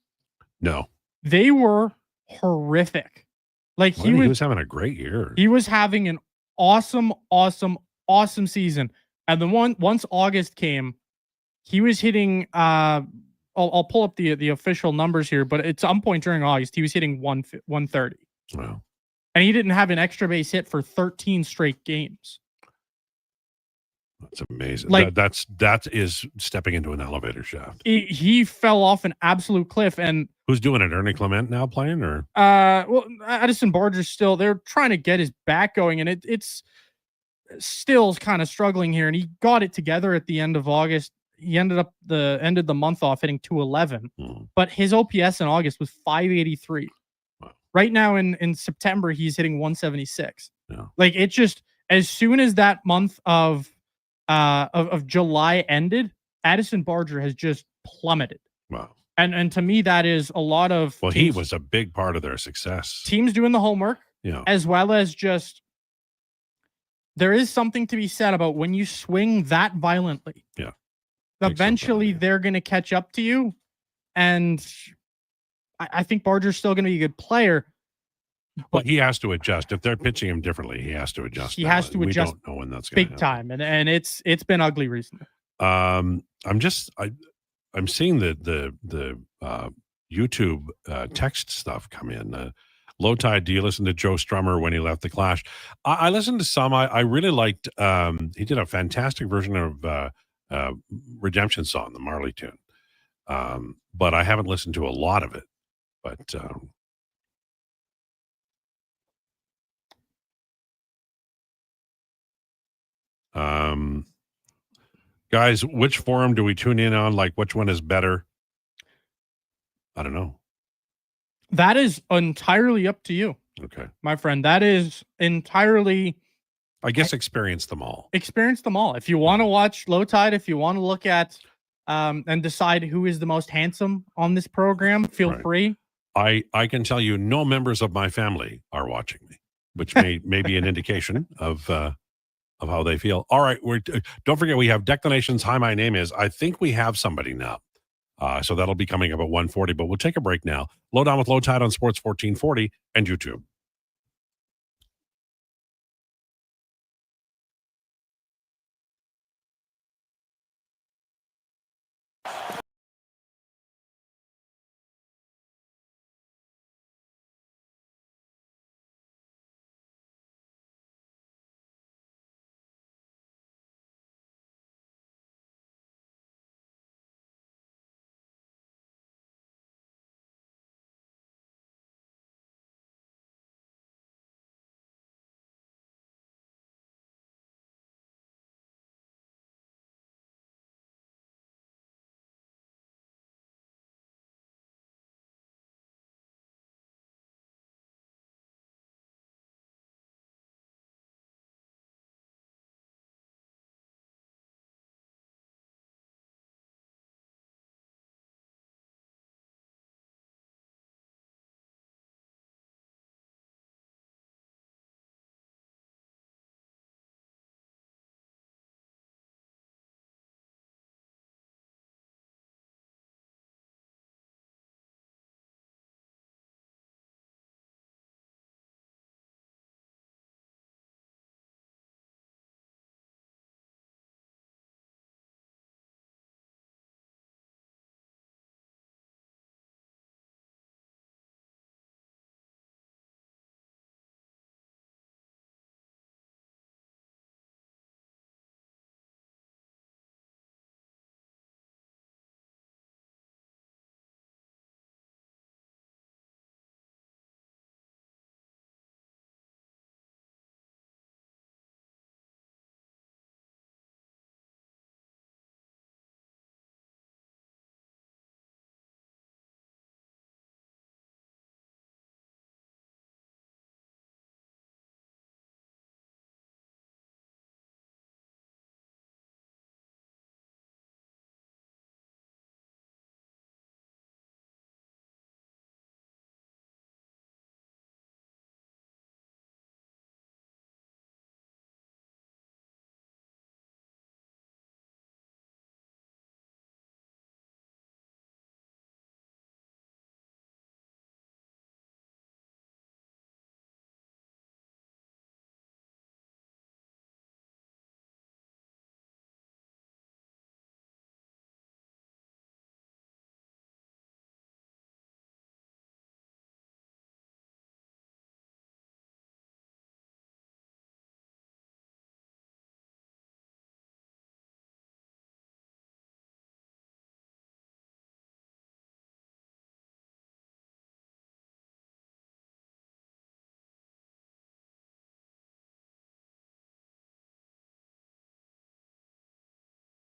No. They were horrific. He was having a great year. He was having an awesome season. And then once August came, he was hitting I'll pull up the official numbers here, but at some point during August, he was hitting 130. Wow. And he didn't have an extra base hit for 13 straight games. That's amazing. That is stepping into an elevator shaft. He fell off an absolute cliff. And who's doing it? Ernie Clement now playing, or Addison Barger's still. They're trying to get his back going, and it's still kind of struggling here. And he got it together at the end of August. He ended the month off hitting 211, but his OPS in August was 583. Wow. Right now in September, he's hitting 176. Yeah. It just, as soon as that month of July ended, Addison Barger has just plummeted. Wow. And to me, that is a lot of teams, he was a big part of their success. Teams doing the homework, yeah, as well as just there is something to be said about when you swing that violently. Yeah. Eventually, they're going to catch up to you. And I think Barger's still going to be a good player. But he has to adjust. If they're pitching him differently, he has to adjust. He has to adjust. We don't know when that's going to big time. And it's been ugly recently. I'm seeing the YouTube text stuff come in. Lowetide, do you listen to Joe Strummer when he left the Clash? I listened to some. I really liked. He did a fantastic version of Redemption Song, the Marley tune. But I haven't listened to a lot of it. But guys, which forum do we tune in on? Like, which one is better? I don't know. That is entirely up to you. Okay. My friend, that is entirely... I guess experience them all. Experience them all. If you want to watch Lowetide, if you want to look at and decide who is the most handsome on this program, feel free. I can tell you no members of my family are watching me, which may be an indication of how they feel. All right. Don't forget, we have Declinations. Hi, my name is. I think we have somebody now. So that'll be coming up at 1:40, but we'll take a break now. Lowdown with Lowetide on Sports 1440 and YouTube.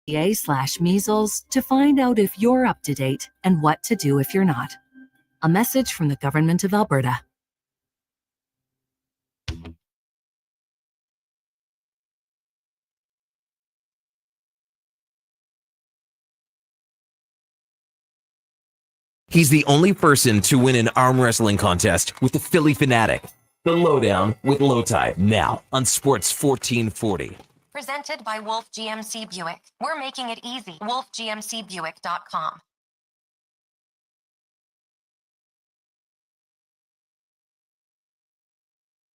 /measles to find out if you're up to date and what to do if you're not. A message from the Government of Alberta. He's the only person to win an arm wrestling contest with the Philly Fanatic. The Lowdown with Lowetide, now on Sports 1440. Presented by Wolf GMC Buick. We're making it easy. WolfGMCBuick.com.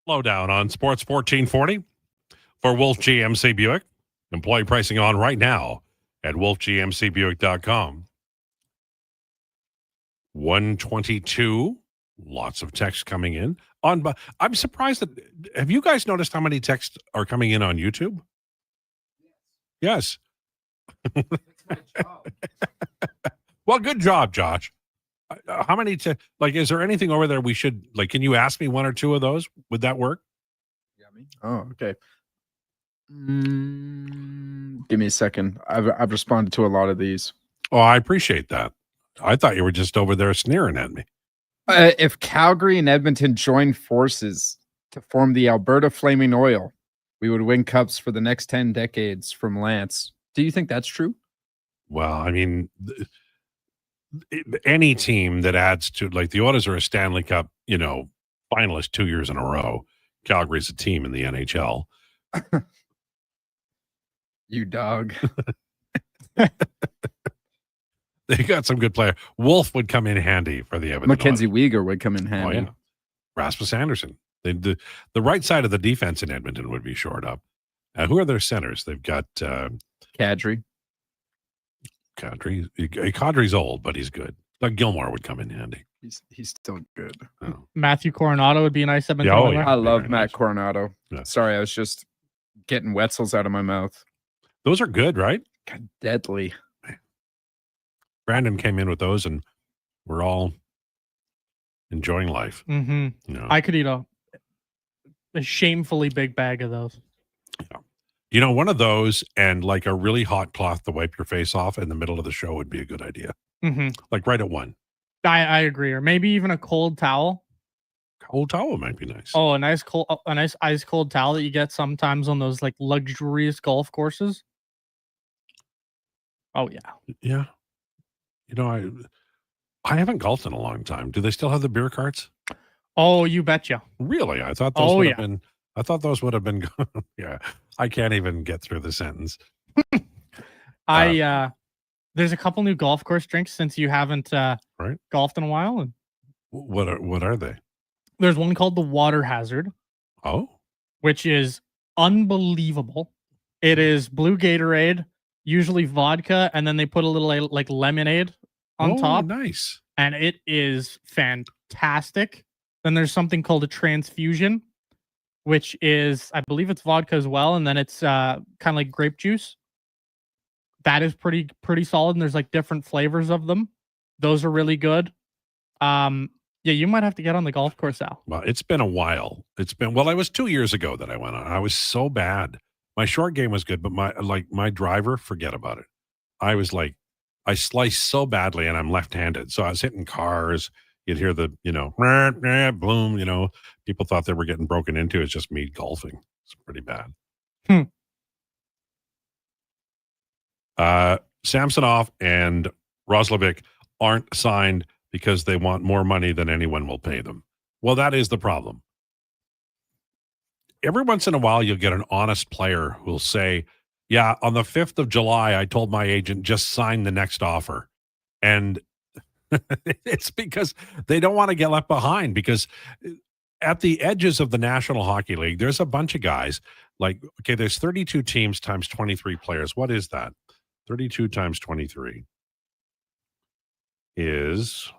Lowdown on Sports 1440 for Wolf GMC Buick. Employee pricing on right now at wolfgmcbuick.com. 122. Lots of texts coming in. I'm surprised that. Have you guys noticed how many texts are coming in on YouTube? Yes. Well, good job, Josh. How many? Is there anything over there we should like? Can you ask me one or two of those? Would that work? Oh, okay. Give me a second. I've responded to a lot of these. Oh, I appreciate that. I thought you were just over there sneering at me. If Calgary and Edmonton joined forces to form the Alberta Flaming Oil, we would win cups for the next 10 decades from Lance. Do you think that's true? Well, I mean, any team that adds to, like, the Oilers are a Stanley Cup, finalist 2 years in a row. Calgary's a team in the NHL. You dog. They got some good player. Wolf would come in handy for the Edmonton. Mackenzie Weegar would come in handy. Oh, yeah. Rasmus Anderson. The right side of the defense in Edmonton would be shored up. Who are their centers? They've got Kadri. Kadri's old, but he's good. Doug Gilmore would come in handy. He's still good. Oh. Matthew Coronado would be a nice Edmonton. Oh, yeah. I love Matt Coronado. Yeah. Sorry, I was just getting Wetzels out of my mouth. Those are good, right? God, deadly. Brandon came in with those, and we're all enjoying life. Mm-hmm. I could eat a shamefully big bag of those. Yeah. One of those and like a really hot cloth to wipe your face off in the middle of the show would be a good idea. Mm-hmm. Like right at one. I agree. Or maybe even a cold towel. Cold towel might be nice. Oh, a nice ice cold towel that you get sometimes on those like luxurious golf courses. Oh yeah. Yeah. I haven't golfed in a long time. Do they still have the beer carts? Oh, you betcha. Really? I thought those would have been. I thought those would have been. Yeah, I can't even get through the sentence. There's a couple new golf course drinks since you haven't golfed in a while. And what are they? There's one called the Water Hazard. Oh, which is unbelievable. It is blue Gatorade, usually vodka, and then they put a little like lemonade on top. Nice. And it is fantastic. Then there's something called a transfusion, which is, I believe it's vodka as well. And then it's kind of like grape juice. That is pretty solid. And there's like different flavors of them. Those are really good. Yeah, you might have to get on the golf course, Al. Well, it's been a while. It was 2 years ago that I went on. I was so bad. My short game was good, but my driver, forget about it. I was like, I sliced so badly, and I'm left-handed. So I was hitting cars. You'd hear the, boom, people thought they were getting broken into. It's just me golfing. It's pretty bad. Samsonov and Roslovic aren't signed because they want more money than anyone will pay them. Well, that is the problem. Every once in a while, you'll get an honest player who'll say, yeah, on the 5th of July, I told my agent, just sign the next offer. And it's because they don't want to get left behind, because at the edges of the National Hockey League, there's a bunch of guys like, okay, there's 32 teams times 23 players. What is that? 32 times 23 is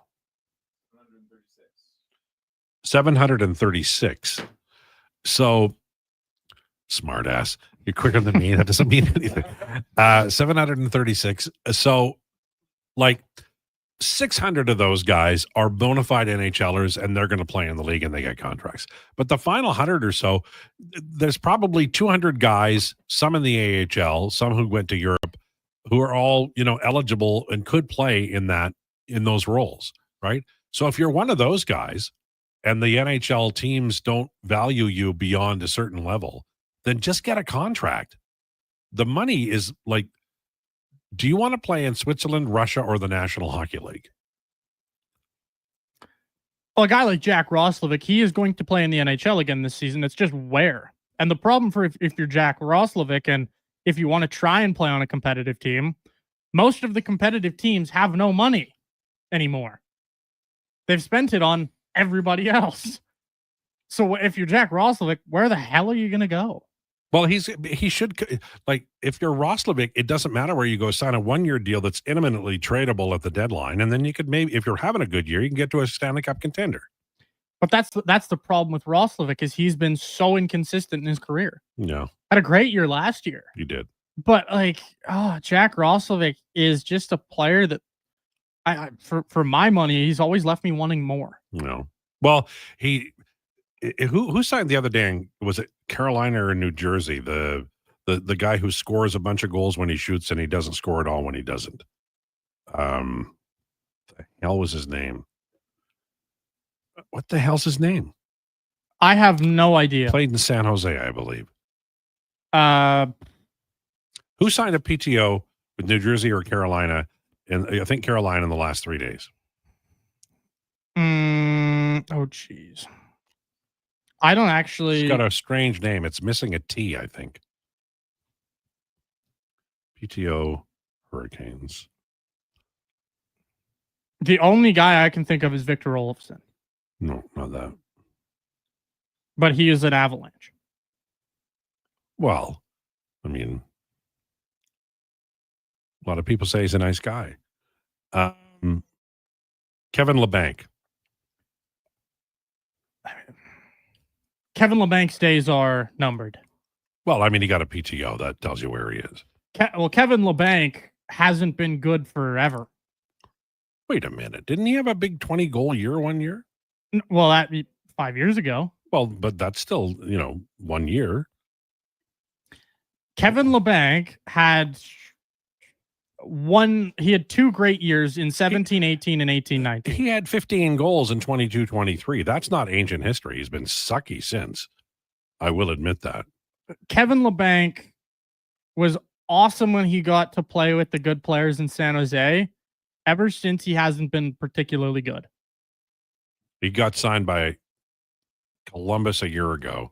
736. So, smart ass. You're quicker than me. That doesn't mean anything. 736. So, like, 600 of those guys are bona fide NHLers, and they're going to play in the league and they get contracts. But the final 100 or so, there's probably 200 guys, some in the AHL, some who went to Europe, who are all, eligible and could play in those roles, right? So if you're one of those guys and the NHL teams don't value you beyond a certain level, then just get a contract. The money is like, do you want to play in Switzerland, Russia, or the National Hockey League? Well, a guy like Jack Roslovic, he is going to play in the NHL again this season. It's just where. And the problem for if you're Jack Roslovic and if you want to try and play on a competitive team, most of the competitive teams have no money anymore. They've spent it on everybody else. So if you're Jack Roslovic, where the hell are you going to go? Well, he should, like, if you're Roslovic, it doesn't matter where you go, sign a 1-year deal that's imminently tradable at the deadline. And then you could maybe, if you're having a good year, you can get to a Stanley Cup contender. But that's the problem with Roslovic is he's been so inconsistent in his career. Yeah. Had a great year last year. He did. But Jack Roslovic is just a player that for my money, he's always left me wanting more. No. Well, who signed the other day? Was it Carolina or New Jersey? The guy who scores a bunch of goals when he shoots and he doesn't score at all when he doesn't. The hell was his name? What the hell's his name? I have no idea. Played in San Jose, I believe. Who signed a PTO with New Jersey or Carolina? And I think Carolina in the last 3 days. Oh, geez. I don't actually. It's got a strange name. It's missing a T, I think. PTO Hurricanes. The only guy I can think of is Victor Olofsson. No, not that. But he is an Avalanche. Well, I mean, a lot of people say he's a nice guy. Kevin Labanc. Kevin Labanc's days are numbered. Well, I mean, he got a PTO. That tells you where he is. Kevin Labanc hasn't been good forever. Wait a minute. Didn't he have a big 20-goal year 1 year? Well, that 5 years ago. Well, but that's still, 1 year. Kevin Labanc had he had 2 great years in 17-18 and 18-19. He had 15 goals in 22-23. That's not ancient history. He's been sucky since. I will admit that. Kevin Labanc was awesome when he got to play with the good players in San Jose. Ever since, he hasn't been particularly good. He got signed by Columbus a year ago.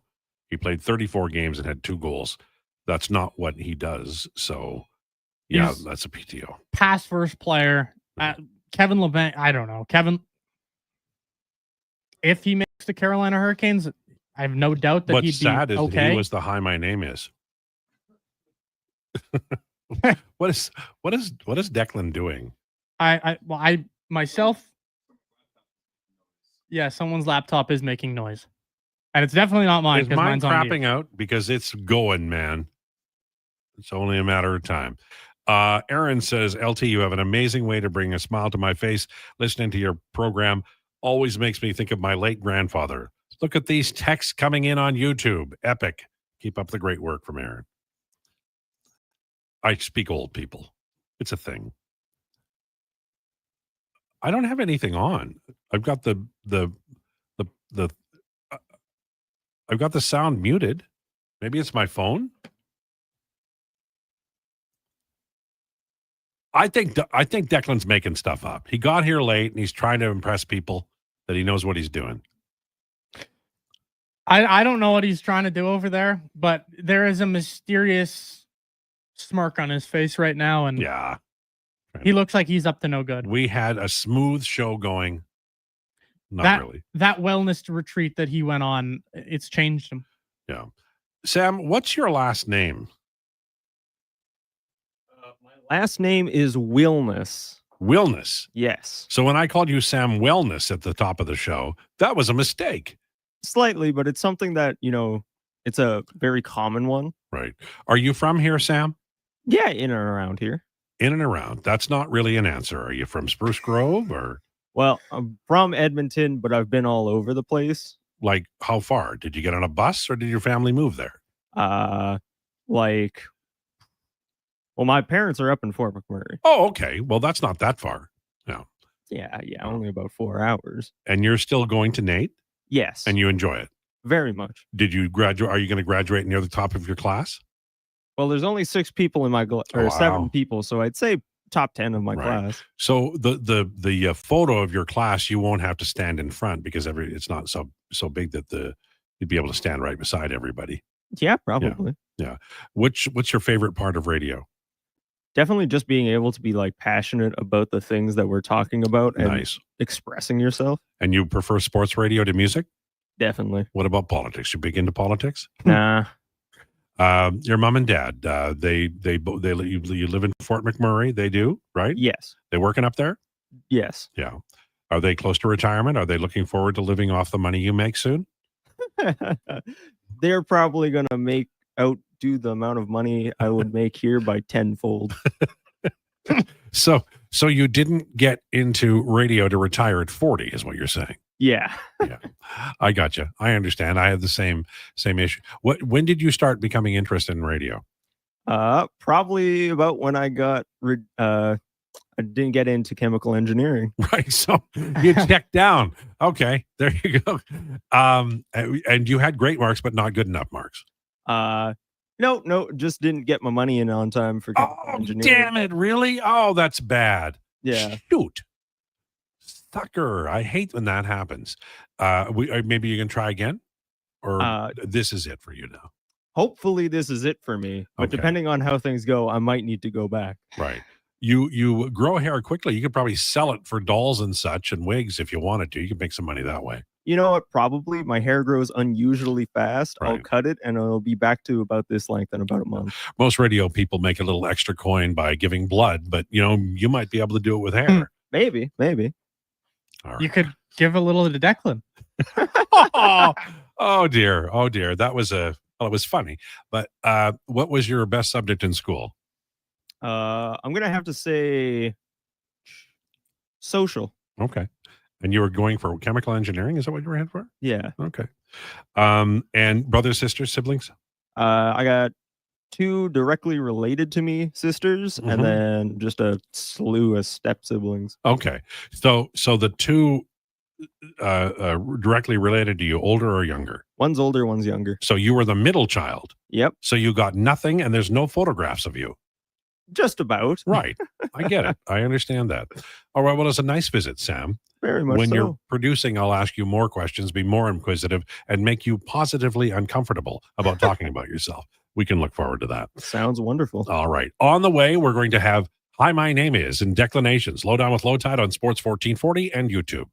He played 34 games and had 2 goals. That's not what he does. So, yeah, that's a PTO. Pass first player. Kevin Labanc, I don't know. Kevin, if he makes the Carolina Hurricanes, I have no doubt that What's sad is okay. he was the Hi My Name Is. What is Declan doing? I myself. Yeah, someone's laptop is making noise. And it's definitely not mine. Is mine mine's on crapping out? Because it's going, man. It's only a matter of time. Aaron says, LT, you have an amazing way to bring a smile to my face. Listening to your program always makes me think of my late grandfather. Look at these texts coming in on YouTube. Epic. Keep up the great work from Aaron. I speak old people. It's a thing. I don't have anything on. I've got I've got the sound muted. Maybe it's my phone. I think Declan's making stuff up. He got here late and he's trying to impress people that he knows what he's doing. I don't know what he's trying to do over there, but there is a mysterious smirk on his face right now, and yeah, he looks like he's up to no good. We had a smooth show going. Not really. That wellness retreat that he went on, it's changed him. Yeah. Sam, what's your last name? Last name is Wilness. Wilness? Yes. So when I called you Sam Wellness at the top of the show, that was a mistake. Slightly, but it's something that, it's a very common one. Right. Are you from here, Sam? Yeah, in and around here. In and around. That's not really an answer. Are you from Spruce Grove or? Well, I'm from Edmonton, but I've been all over the place. Like how far? Did you get on a bus or did your family move there? Well, my parents are up in Fort McMurray. Oh, okay. Well, that's not that far. No. Yeah, only about 4 hours. And you're still going to Nate? Yes. And you enjoy it? Very much. Did you graduate? Are you going to graduate near the top of your class? Well, there's only 6 people in my 7 people, so I'd say top 10 of my class. So the photo of your class, you won't have to stand in front because it's not so big that you'd be able to stand right beside everybody. Yeah, probably. Yeah. What's your favorite part of radio? Definitely just being able to be like passionate about the things that we're talking about and expressing yourself. And you prefer sports radio to music? Definitely. What about politics? You big into politics? Nah. Your mom and dad, you live in Fort McMurray. They do, right? Yes. They working up there? Yes. Yeah. Are they close to retirement? Are they looking forward to living off the money you make soon? They're probably going to outdo the amount of money I would make here by tenfold. So you didn't get into radio to retire at 40 is what you're saying. Yeah. Yeah. I got you. I understand. I had the same issue. When did you start becoming interested in radio? Probably about when I got I didn't get into chemical engineering. Right. So you checked down. Okay. There you go. And you had great marks, but not good enough marks. No, just didn't get my money in on time for chemical engineering. Damn it. Really? Oh, that's bad. Yeah. Shoot. Sucker. I hate when that happens. Maybe you can try again, or this is it for you now. Hopefully this is it for me, but depending on how things go, I might need to go back. Right. You grow hair quickly. You could probably sell it for dolls and such and wigs if you wanted to. You could make some money that way. You know what? Probably my hair grows unusually fast. Right. I'll cut it and it'll be back to about this length in about a month. Most radio people make a little extra coin by giving blood, but you might be able to do it with hair. Maybe. All right. You could give a little to Declan. Oh dear. That was it was funny. But what was your best subject in school? I'm gonna have to say social. Okay. And you were going for chemical engineering? Is that what you were heading for? Yeah. Okay. And brothers, sisters, siblings? I got 2 directly related to me sisters, and then just a slew of step siblings. Okay. So the 2 directly related to you, older or younger? One's older, one's younger. So you were the middle child. Yep. So you got nothing, and there's no photographs of you. Just about. Right. I get it. I understand that. All right. Well, it's a nice visit, Sam. Very much When so. you're producing, I'll ask you more questions, be more inquisitive, and make you positively uncomfortable about talking about yourself. We can look forward to that. Sounds wonderful. All right. On the way, we're going to have Hi, My Name Is and Declinations. Lowdown with Lowetide on Sports 1440 and YouTube.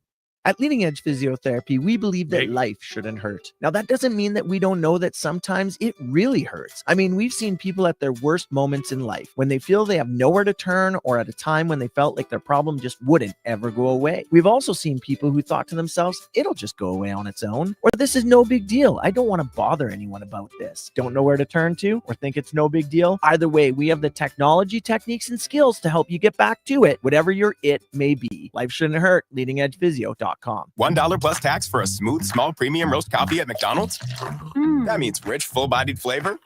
At Leading Edge Physiotherapy, we believe that life shouldn't hurt. Now, that doesn't mean that we don't know that sometimes it really hurts. I mean, we've seen people at their worst moments in life, when they feel they have nowhere to turn, or at a time when they felt like their problem just wouldn't ever go away. We've also seen people who thought to themselves, it'll just go away on its own, or this is no big deal. I don't want to bother anyone about this. Don't know where to turn to, or think it's no big deal. Either way, we have the technology, techniques, and skills to help you get back to it, whatever your it may be. Life shouldn't hurt. LeadingEdgePhysio.com. $1 plus tax for a smooth, small premium roast coffee at McDonald's? That means rich, full-bodied flavor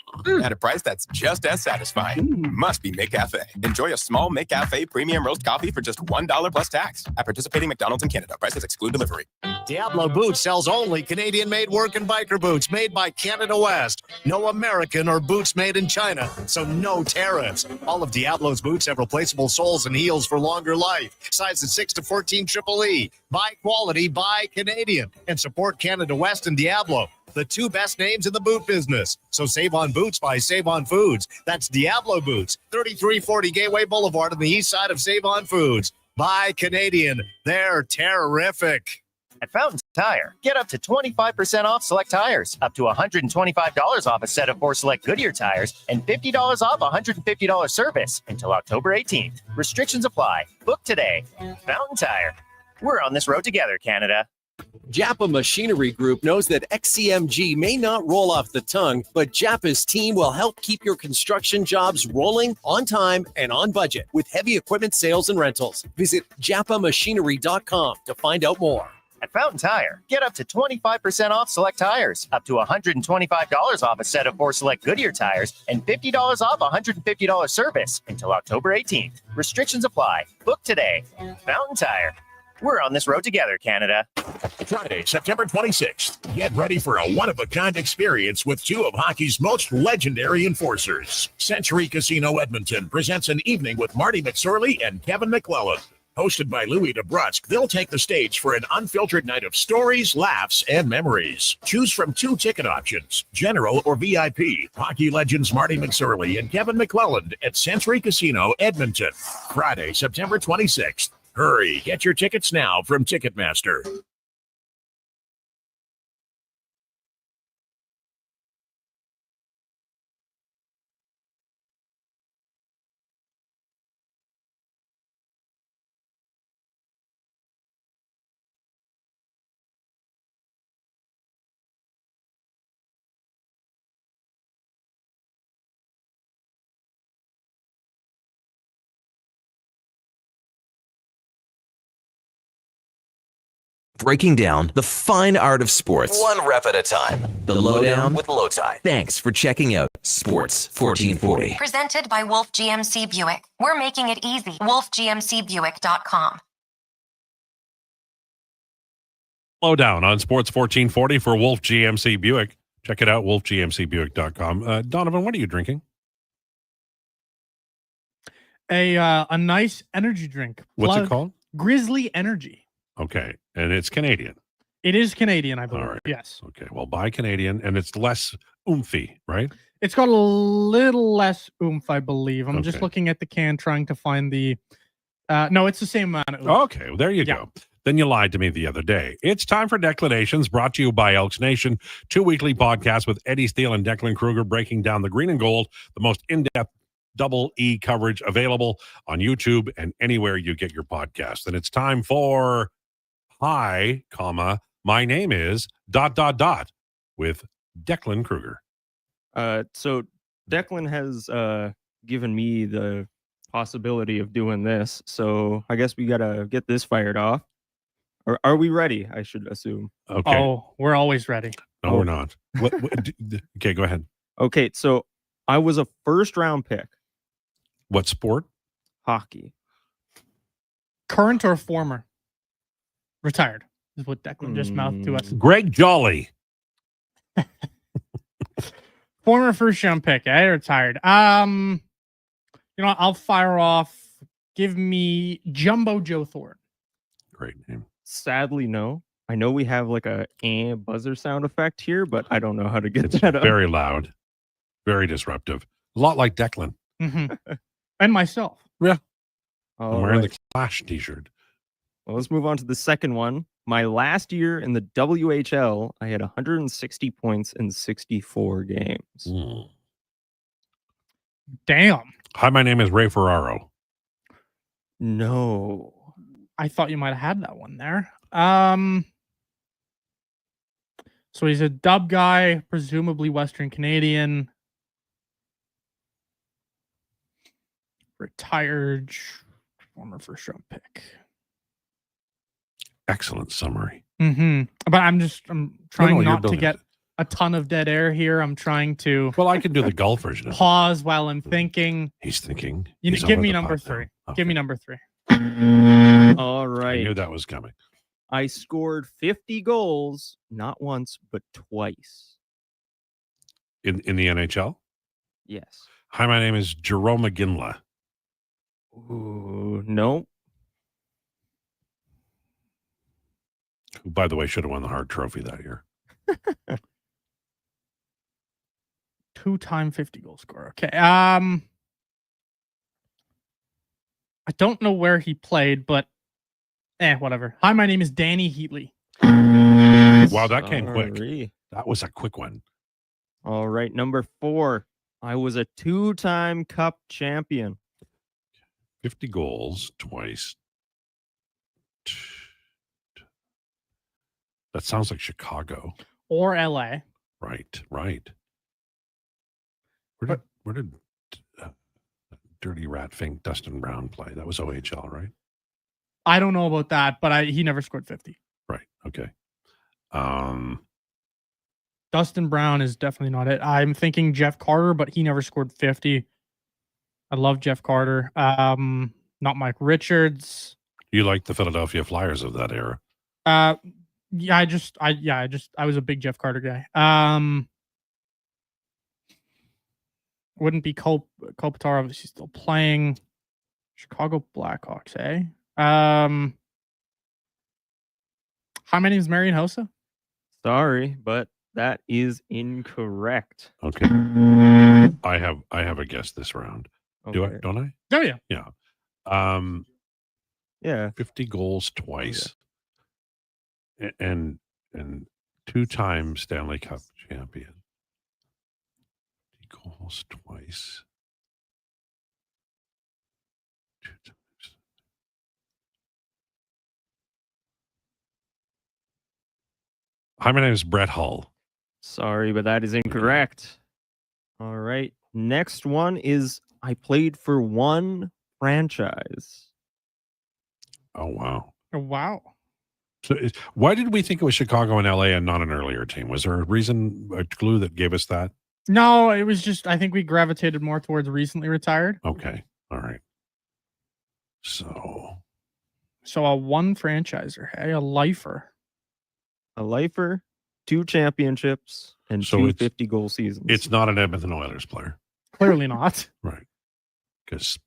at a price that's just as satisfying. Must be McCafe. Enjoy a small McCafe premium roast coffee for just $1 plus tax at participating McDonald's in Canada. Prices exclude delivery. Diablo Boots sells only Canadian-made work and biker boots made by Canada West. No American or boots made in China, so no tariffs. All of Diablo's boots have replaceable soles and heels for longer life. Sizes 6 to 14 triple E. Buy quality, buy Canadian. And support Canada West and Diablo, the 2 best names in the boot business. So save on boots by Save On Foods. That's Diablo Boots, 3340 Gateway Boulevard on the east side of Save On Foods. Buy Canadian. They're terrific. At Fountain Tire, get up to 25% off select tires, up to $125 off a set of 4 select Goodyear tires, and $50 off $150 service until October 18th. Restrictions apply. Book today. Fountain Tire. We're on this road together, Canada. Japa Machinery Group knows that XCMG may not roll off the tongue, but Japa's team will help keep your construction jobs rolling on time and on budget with heavy equipment sales and rentals. Visit japamachinery.com to find out more. At Fountain Tire, get up to 25% off select tires, up to $125 off a set of 4 select Goodyear tires, and $50 off $150 service until October 18th. Restrictions apply. Book today. Fountain Tire. We're on this road together, Canada. Friday, September 26th. Get ready for a one-of-a-kind experience with two of hockey's most legendary enforcers. Century Casino Edmonton presents an evening with Marty McSorley and Kevin McClellan. Hosted by Louis DeBrusque, they'll take the stage for an unfiltered night of stories, laughs, and memories. Choose from 2 ticket options, General or VIP. Hockey legends Marty McSorley and Kevin McClellan at Century Casino, Edmonton. Friday, September 26th. Hurry, get your tickets now from Ticketmaster. Breaking down the fine art of sports, one rep at a time. The Lowdown with Lowetide. Thanks for checking out Sports 1440. Presented by Wolf GMC Buick. We're making it easy. WolfGMCBuick.com. Lowdown on Sports 1440 for Wolf GMC Buick. Check it out, wolfgmcbuick.com. Donovan, what are you drinking? A nice energy drink. What's it called? Grizzly Energy. Okay, and it's Canadian. It is Canadian, I believe. All right. Yes. Okay, well, buy Canadian, and it's less oomphy, right? It's got a little less oomph, I believe. I'm just Okay. looking at the can, trying to find the. No, it's the same amount of oomph. Okay, well, there you go. Then you lied to me the other day. It's time for Declinations, brought to you by Elks Nation. 2 weekly podcasts with Eddie Steele and Declan Krueger breaking down the green and gold, the most in-depth double E coverage available on YouTube and anywhere you get your podcast. And it's time for Hi, my name is ... with Declan Krueger. So Declan has given me the possibility of doing this, so I guess we gotta get this fired off. Or are we ready? I should assume. Okay. Oh, we're always ready. No, we're not. Okay, go ahead. Okay, so I was a first-round pick. What sport? Hockey. Current or former? Retired is what Declan just mouthed to us. Greg Jolly. Former first round pick. I retired. I'll fire off. Give me Jumbo Joe Thornton. Great name. Sadly, no. I know we have like a buzzer sound effect here, but I don't know how to get that up. Very loud. Very disruptive. A lot like Declan. Mm-hmm. And myself. Yeah. All I'm wearing right. the Clash t-shirt. Well, let's move on to the second one. My last year in the WHL, I had 160 points in 64 games. Damn. Hi, my name is Ray Ferraro. No. I thought you might have had that one there. So he's a dub guy, presumably Western Canadian. Retired, former first round pick. Excellent summary. Mm-hmm. But I'm trying you're not to building get a ton of dead air here. I'm trying to. Well, I can do the golf version of it. Pause while I'm thinking. He's thinking. You He's give over me the number puck now. 3. Okay. Give me number 3. All I right. knew that was coming. I scored 50 goals, not once, but twice. In the NHL? Yes. Hi, my name is Jerome McGinley. Ooh, no. Who, by the way, should have won the Hart Trophy that year. 2-time 50 goal scorer. Okay. I don't know where he played, but whatever. Hi, my name is Danny Heatley. Wow, that came quick. Sorry. That was a quick one. All right, number 4. I was a 2-time Cup champion. 50 goals twice. That sounds like Chicago. Or LA. Right. Where did Dirty Rat Fink Dustin Brown play? That was OHL, right? I don't know about that, but he never scored 50. Right. Okay. Dustin Brown is definitely not it. I'm thinking Jeff Carter, but he never scored 50. I love Jeff Carter. Not Mike Richards. You like the Philadelphia Flyers of that era. Yeah, I was a big Jeff Carter guy. Wouldn't be Kopitar obviously still playing. Chicago Blackhawks, eh? How many is Marian Hossa? Sorry, but that is incorrect. Okay. I have a guess this round. Do I? Okay. Don't I? Oh yeah. Yeah. Yeah. 50 goals twice. And 2-time Stanley Cup champion. 50 goals twice. 2 times. Hi, my name is Brett Hull. Sorry, but that is incorrect. All right. Next one is I played for one franchise. Oh, wow. Oh, wow. So why did we think it was Chicago and LA and not an earlier team? Was there a reason, a clue that gave us that? No, it was just I think we gravitated more towards recently retired. Okay. All right. So a one franchiser, hey, a lifer. A lifer, 2 championships, and So 2 it's- 50-goal seasons. it's not an Edmonton Oilers player. Clearly not. Right. Because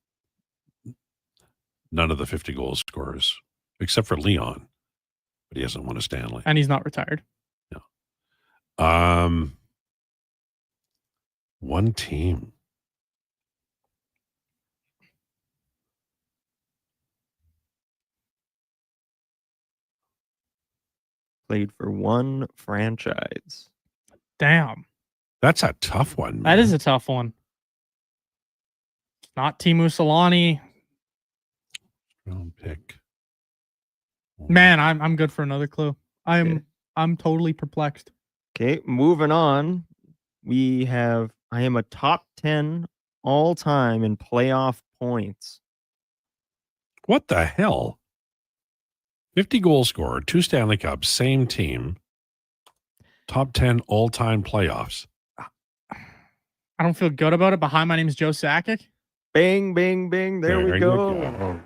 none of the 50 goal scorers, except for Leon, but he hasn't won a Stanley. And he's not retired. One team. Played for one franchise. Damn. That's a tough one. That is a tough one. Not Timu Solani. Round pick. Man, I'm good for another clue. I'm totally perplexed. Okay, moving on. I am a top 10 all time in playoff points. What the hell? 50 goal scorer, 2 Stanley Cups, same team. Top 10 all-time playoffs. I don't feel good about it, but hi, my name is Joe Sakic. Bing, bing, bing. There we you go.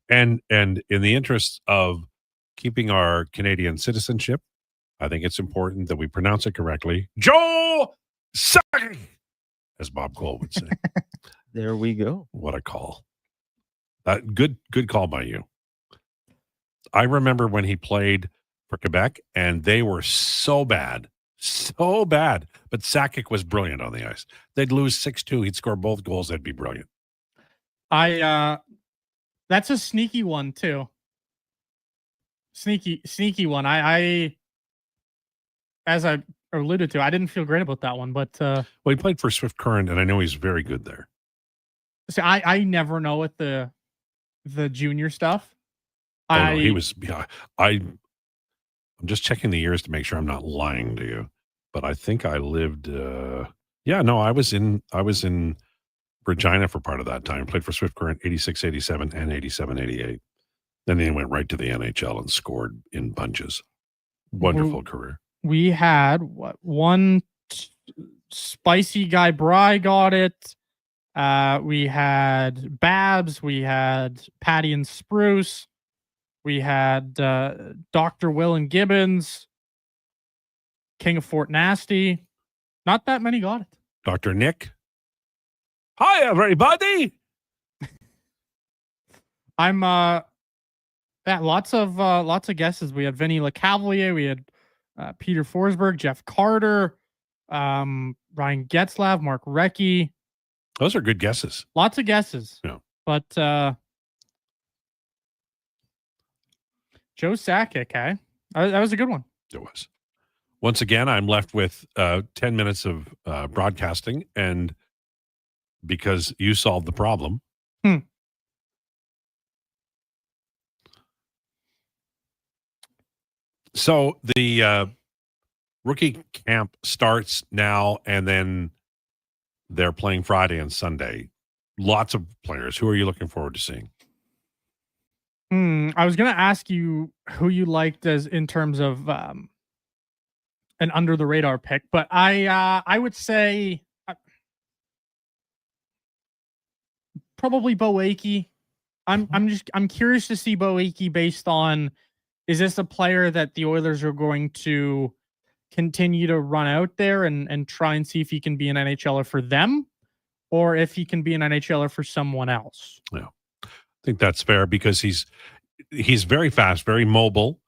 And in the interest of keeping our Canadian citizenship, I think it's important that we pronounce it correctly. Joe Sakic, as Bob Cole would say. There we go. What a call. Good call by you. I remember when he played for Quebec, and they were so bad. But Sakic was brilliant on the ice. They'd lose 6-2. He'd score both goals. That'd be brilliant. That's a sneaky one too. Sneaky one. I as I alluded to, I didn't feel great about that one, but well, he played for Swift Current, and I know he's very good there. See, I never know with the junior stuff. No, he was. Yeah, I'm just checking the years to make sure I'm not lying to you, but I think I lived. I was in Regina for part of that time. Played for Swift Current 86, 87, and 87, 88. Then he went right to the NHL and scored in bunches. Wonderful career. We had one spicy guy. Bry got it. We had Babs. We had Patty and Spruce. We had Dr. Will and Gibbons. King of Fort Nasty. Not that many got it. Dr. Nick. Hi, everybody. I'm lots of guesses. We had Vinny LeCavalier, we had Peter Forsberg, Jeff Carter, Ryan Getzlav, Mark Recchi. Those are good guesses. Lots of guesses. Yeah. But Joe Sakic, eh? That was a good one. It was. Once again, I'm left with 10 minutes of broadcasting, and because you solved the problem. So the rookie camp starts now, and then they're playing Friday and Sunday. Lots of players. Who are you looking forward to seeing? I was going to ask you who you liked as in terms of an under the radar pick, but I would say probably Bo Akey. I'm curious to see Bo Akey based on, is this a player that the Oilers are going to continue to run out there and try and see if he can be an NHLer for them, or if he can be an NHLer for someone else? Yeah, I think that's fair because he's very fast, very mobile.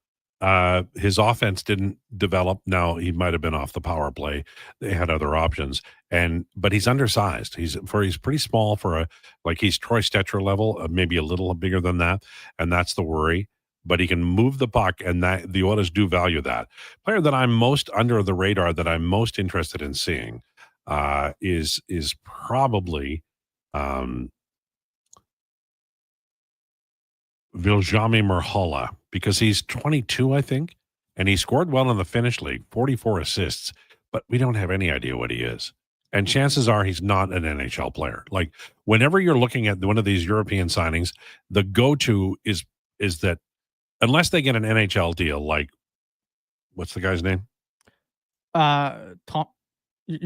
His offense didn't develop. Now he might have been off the power play. They had other options, but he's undersized. He's pretty small he's Troy Stetcher level, maybe a little bigger than that, and that's the worry. But he can move the puck, and that the Oilers do value that. Player that I'm most under the radar, that I'm most interested in seeing, is probably Viljami Merhala, because he's 22, I think, and he scored well in the Finnish league, 44 assists, but we don't have any idea what he is. And chances are he's not an NHL player. Like, whenever you're looking at one of these European signings, the go-to is that unless they get an NHL deal, like, what's the guy's name? You're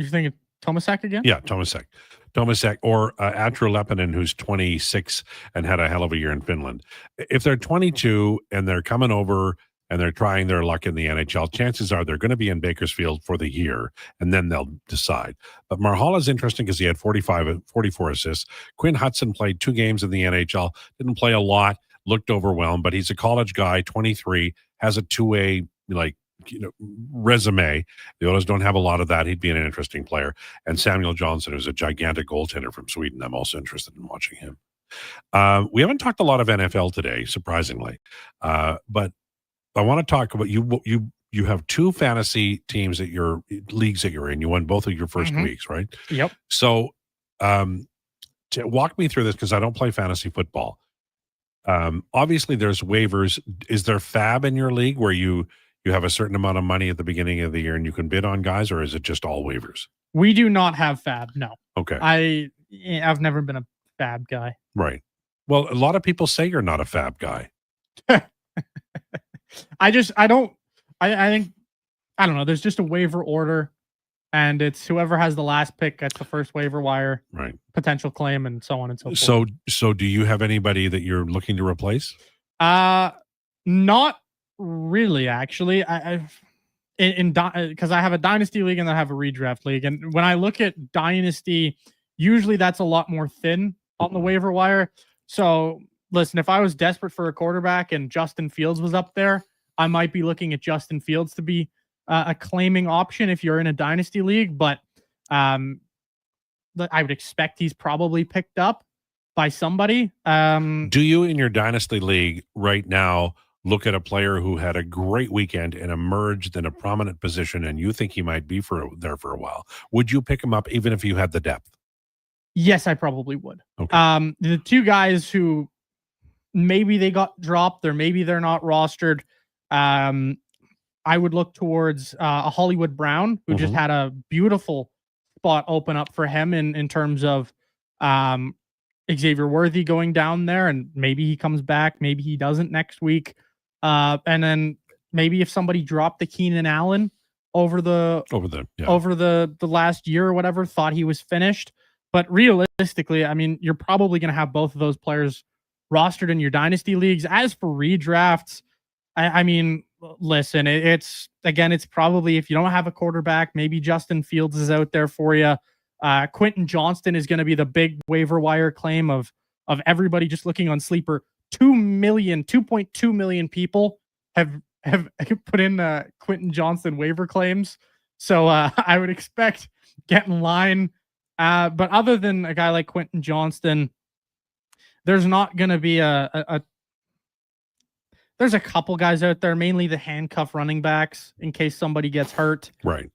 thinking Tomasek again? Yeah, Tomasek, or Atra Lepinen, who's 26 and had a hell of a year in Finland. If they're 22 and they're coming over and they're trying their luck in the NHL, chances are they're going to be in Bakersfield for the year, and then they'll decide. But Marhala is interesting because he had 44 assists. Quinn Hudson played 2 games in the NHL, didn't play a lot, looked overwhelmed, but he's a college guy, 23, has a 2A resume. The Oilers don't have a lot of that. He'd be an interesting player. And Samuel Johnson, who's a gigantic goaltender from Sweden. I'm also interested in watching him. We haven't talked a lot of NFL today, surprisingly. But I want to talk about you have 2 fantasy teams at your leagues that you're in. You won both of your first weeks, right? Yep. So walk me through this, because I don't play fantasy football. Obviously there's waivers. Is there fab in your league where you have a certain amount of money at the beginning of the year and you can bid on guys, or is it just all waivers? We do not have fab. No. Okay. I've never been a fab guy. Right. Well, a lot of people say you're not a fab guy. I don't know. There's just a waiver order, and it's whoever has the last pick gets the first waiver wire, right? Potential claim, and so on and so forth. So do you have anybody that you're looking to replace? Not really, actually. Because I have a dynasty league and I have a redraft league, and when I look at dynasty, usually that's a lot more thin on the waiver wire. So listen, if I was desperate for a quarterback and Justin Fields was up there, I might be looking at Justin Fields to be a claiming option if you're in a dynasty league. But I would expect he's probably picked up by somebody. Do you, in your dynasty league right now, look at a player who had a great weekend and emerged in a prominent position, and you think he might be there for a while? Would you pick him up even if you had the depth? Yes, I probably would. Okay. The 2 guys who maybe they got dropped or maybe they're not rostered, I would look towards a Hollywood Brown, who just had a beautiful spot open up for him in terms of Xavier Worthy going down there, and maybe he comes back, maybe he doesn't next week. And then maybe if somebody dropped the Keenan Allen over the last year or whatever, thought he was finished. But realistically, I mean, you're probably going to have both of those players rostered in your dynasty leagues. As for redrafts, I mean, listen, it's probably, if you don't have a quarterback, maybe Justin Fields is out there for you. Quentin Johnston is going to be the big waiver wire claim of everybody just looking on Sleeper. 2.2 million people have put in Quentin Johnston waiver claims. So I would expect get in line. But other than a guy like Quentin Johnston, there's not going to be there's a couple guys out there, mainly the handcuff running backs in case somebody gets hurt. Right.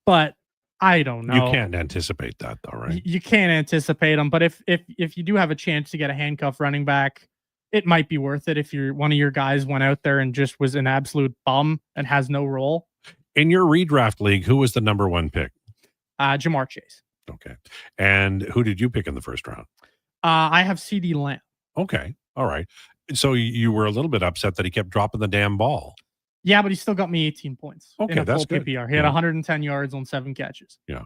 But I don't know. You can't anticipate that, though, right? You can't anticipate them. But if you do have a chance to get a handcuff running back, it might be worth it if one of your guys went out there and just was an absolute bum and has no role. In your redraft league, who was the number 1 pick? Jamar Chase. Okay. And who did you pick in the first round? I have CD Lamb. Okay. All right. So you were a little bit upset that he kept dropping the damn ball. Yeah, but he still got me 18 points. Okay, in a that's full good. PPR. He had 110 yards on 7 catches. Yeah.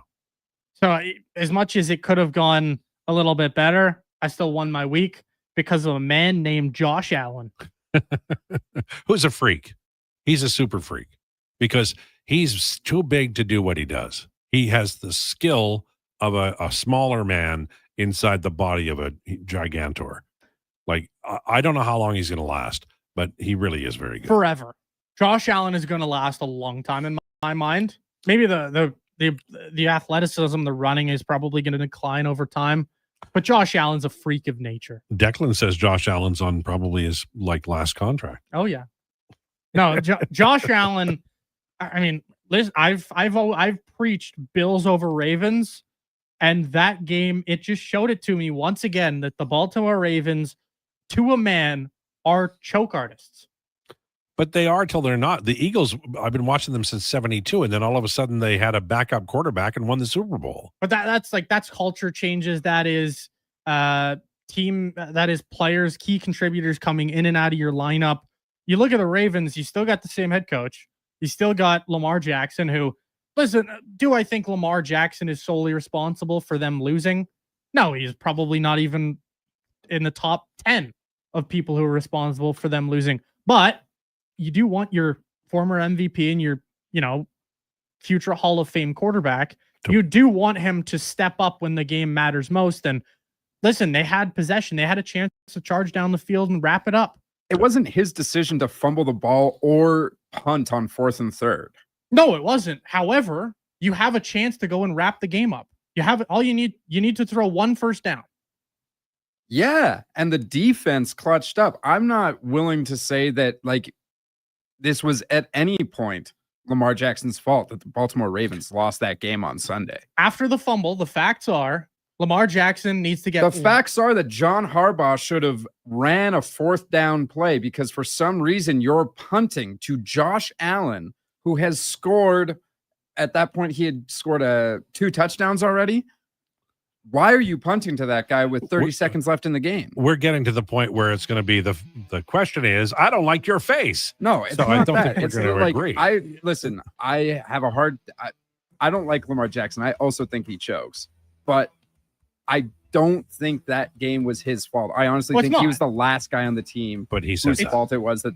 So as much as it could have gone a little bit better, I still won my week because of a man named Josh Allen. Who's a freak? He's a super freak because he's too big to do what he does. He has the skill of a smaller man inside the body of a gigantor. Like, I don't know how long he's going to last, but he really is very good. Forever. Josh Allen is going to last a long time in my mind. Maybe the athleticism, the running is probably going to decline over time, but Josh Allen's a freak of nature. Declan says Josh Allen's on probably his last contract. Oh yeah. No, Josh Allen. I mean, listen, I've preached Bills over Ravens, and that game, it just showed it to me once again that the Baltimore Ravens, to a man, are choke artists. But they are till they're not. The Eagles, I've been watching them since 72, and then all of a sudden they had a backup quarterback and won the Super Bowl. But that's culture changes. That is team. That is players, key contributors coming in and out of your lineup. You look at the Ravens. You still got the same head coach. You still got Lamar Jackson. Who, listen, do I think Lamar Jackson is solely responsible for them losing? No, he's probably not even in the top 10 of people who are responsible for them losing. But you do want your former MVP and your, future Hall of Fame quarterback. You do want him to step up when the game matters most. And listen, they had possession. They had a chance to charge down the field and wrap it up. It wasn't his decision to fumble the ball or punt on 4th and 3rd. No, it wasn't. However, you have a chance to go and wrap the game up. You have all you need. You need to throw one first down. Yeah, and the defense clutched up. I'm not willing to say that this was at any point Lamar Jackson's fault that the Baltimore Ravens lost that game on Sunday. After the fumble, the facts are Lamar Jackson needs to get... The facts are that John Harbaugh should have ran a 4th down play because for some reason you're punting to Josh Allen, who has scored, at that point he had scored 2 touchdowns already. Why are you punting to that guy with 30 seconds left in the game? We're getting to the point where it's going to be the question is, I don't like your face. No, it's so not I don't that. think we're going to agree. I have a hard... I don't like Lamar Jackson. I also think he chokes. But I don't think that game was his fault. I honestly think he was the last guy on the team but he said whose fault it was that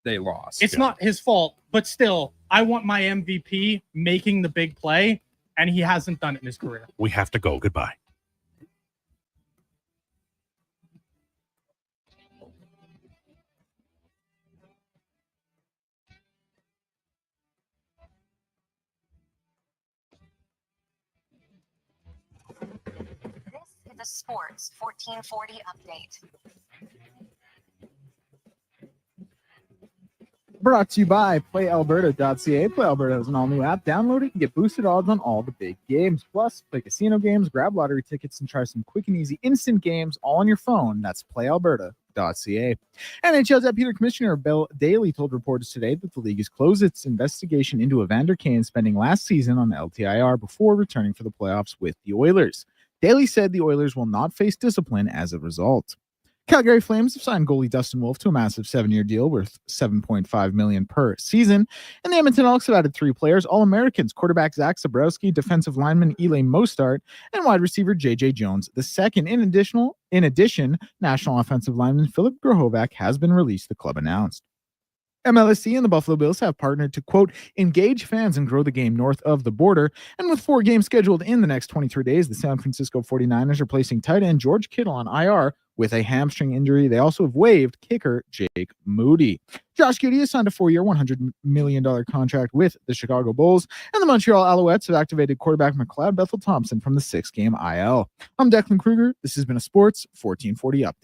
they lost. It's not his fault, but still, I want my MVP making the big play, and he hasn't done it in his career. We have to go. Goodbye. The Sports 1440 update. Brought to you by PlayAlberta.ca. Play Alberta has an all-new app. Download it and get boosted odds on all the big games. Plus, play casino games, grab lottery tickets, and try some quick and easy instant games all on your phone. That's PlayAlberta.ca. NHL's Deputy Commissioner Bill Daly told reporters today that the league has closed its investigation into Evander Kane spending last season on the LTIR before returning for the playoffs with the Oilers. Daly said the Oilers will not face discipline as a result. Calgary Flames have signed goalie Dustin Wolf to a massive 7-year deal worth $7.5 million per season. And the Edmonton Elks have added 3 players, All-Americans, quarterback Zach Zabrowski, defensive lineman Eli Mostart, and wide receiver J.J. Jones II. In addition, national offensive lineman Philip Grohovac has been released, the club announced. MLSE and the Buffalo Bills have partnered to, quote, engage fans and grow the game north of the border. And with 4 games scheduled in the next 23 days, the San Francisco 49ers are placing tight end George Kittle on IR with a hamstring injury. They also have waived kicker Jake Moody. Josh Giddey has signed a 4-year, $100 million contract with the Chicago Bulls. And the Montreal Alouettes have activated quarterback McLeod Bethel-Thompson from the 6-game IL. I'm Declan Krueger. This has been a Sports 1440 update.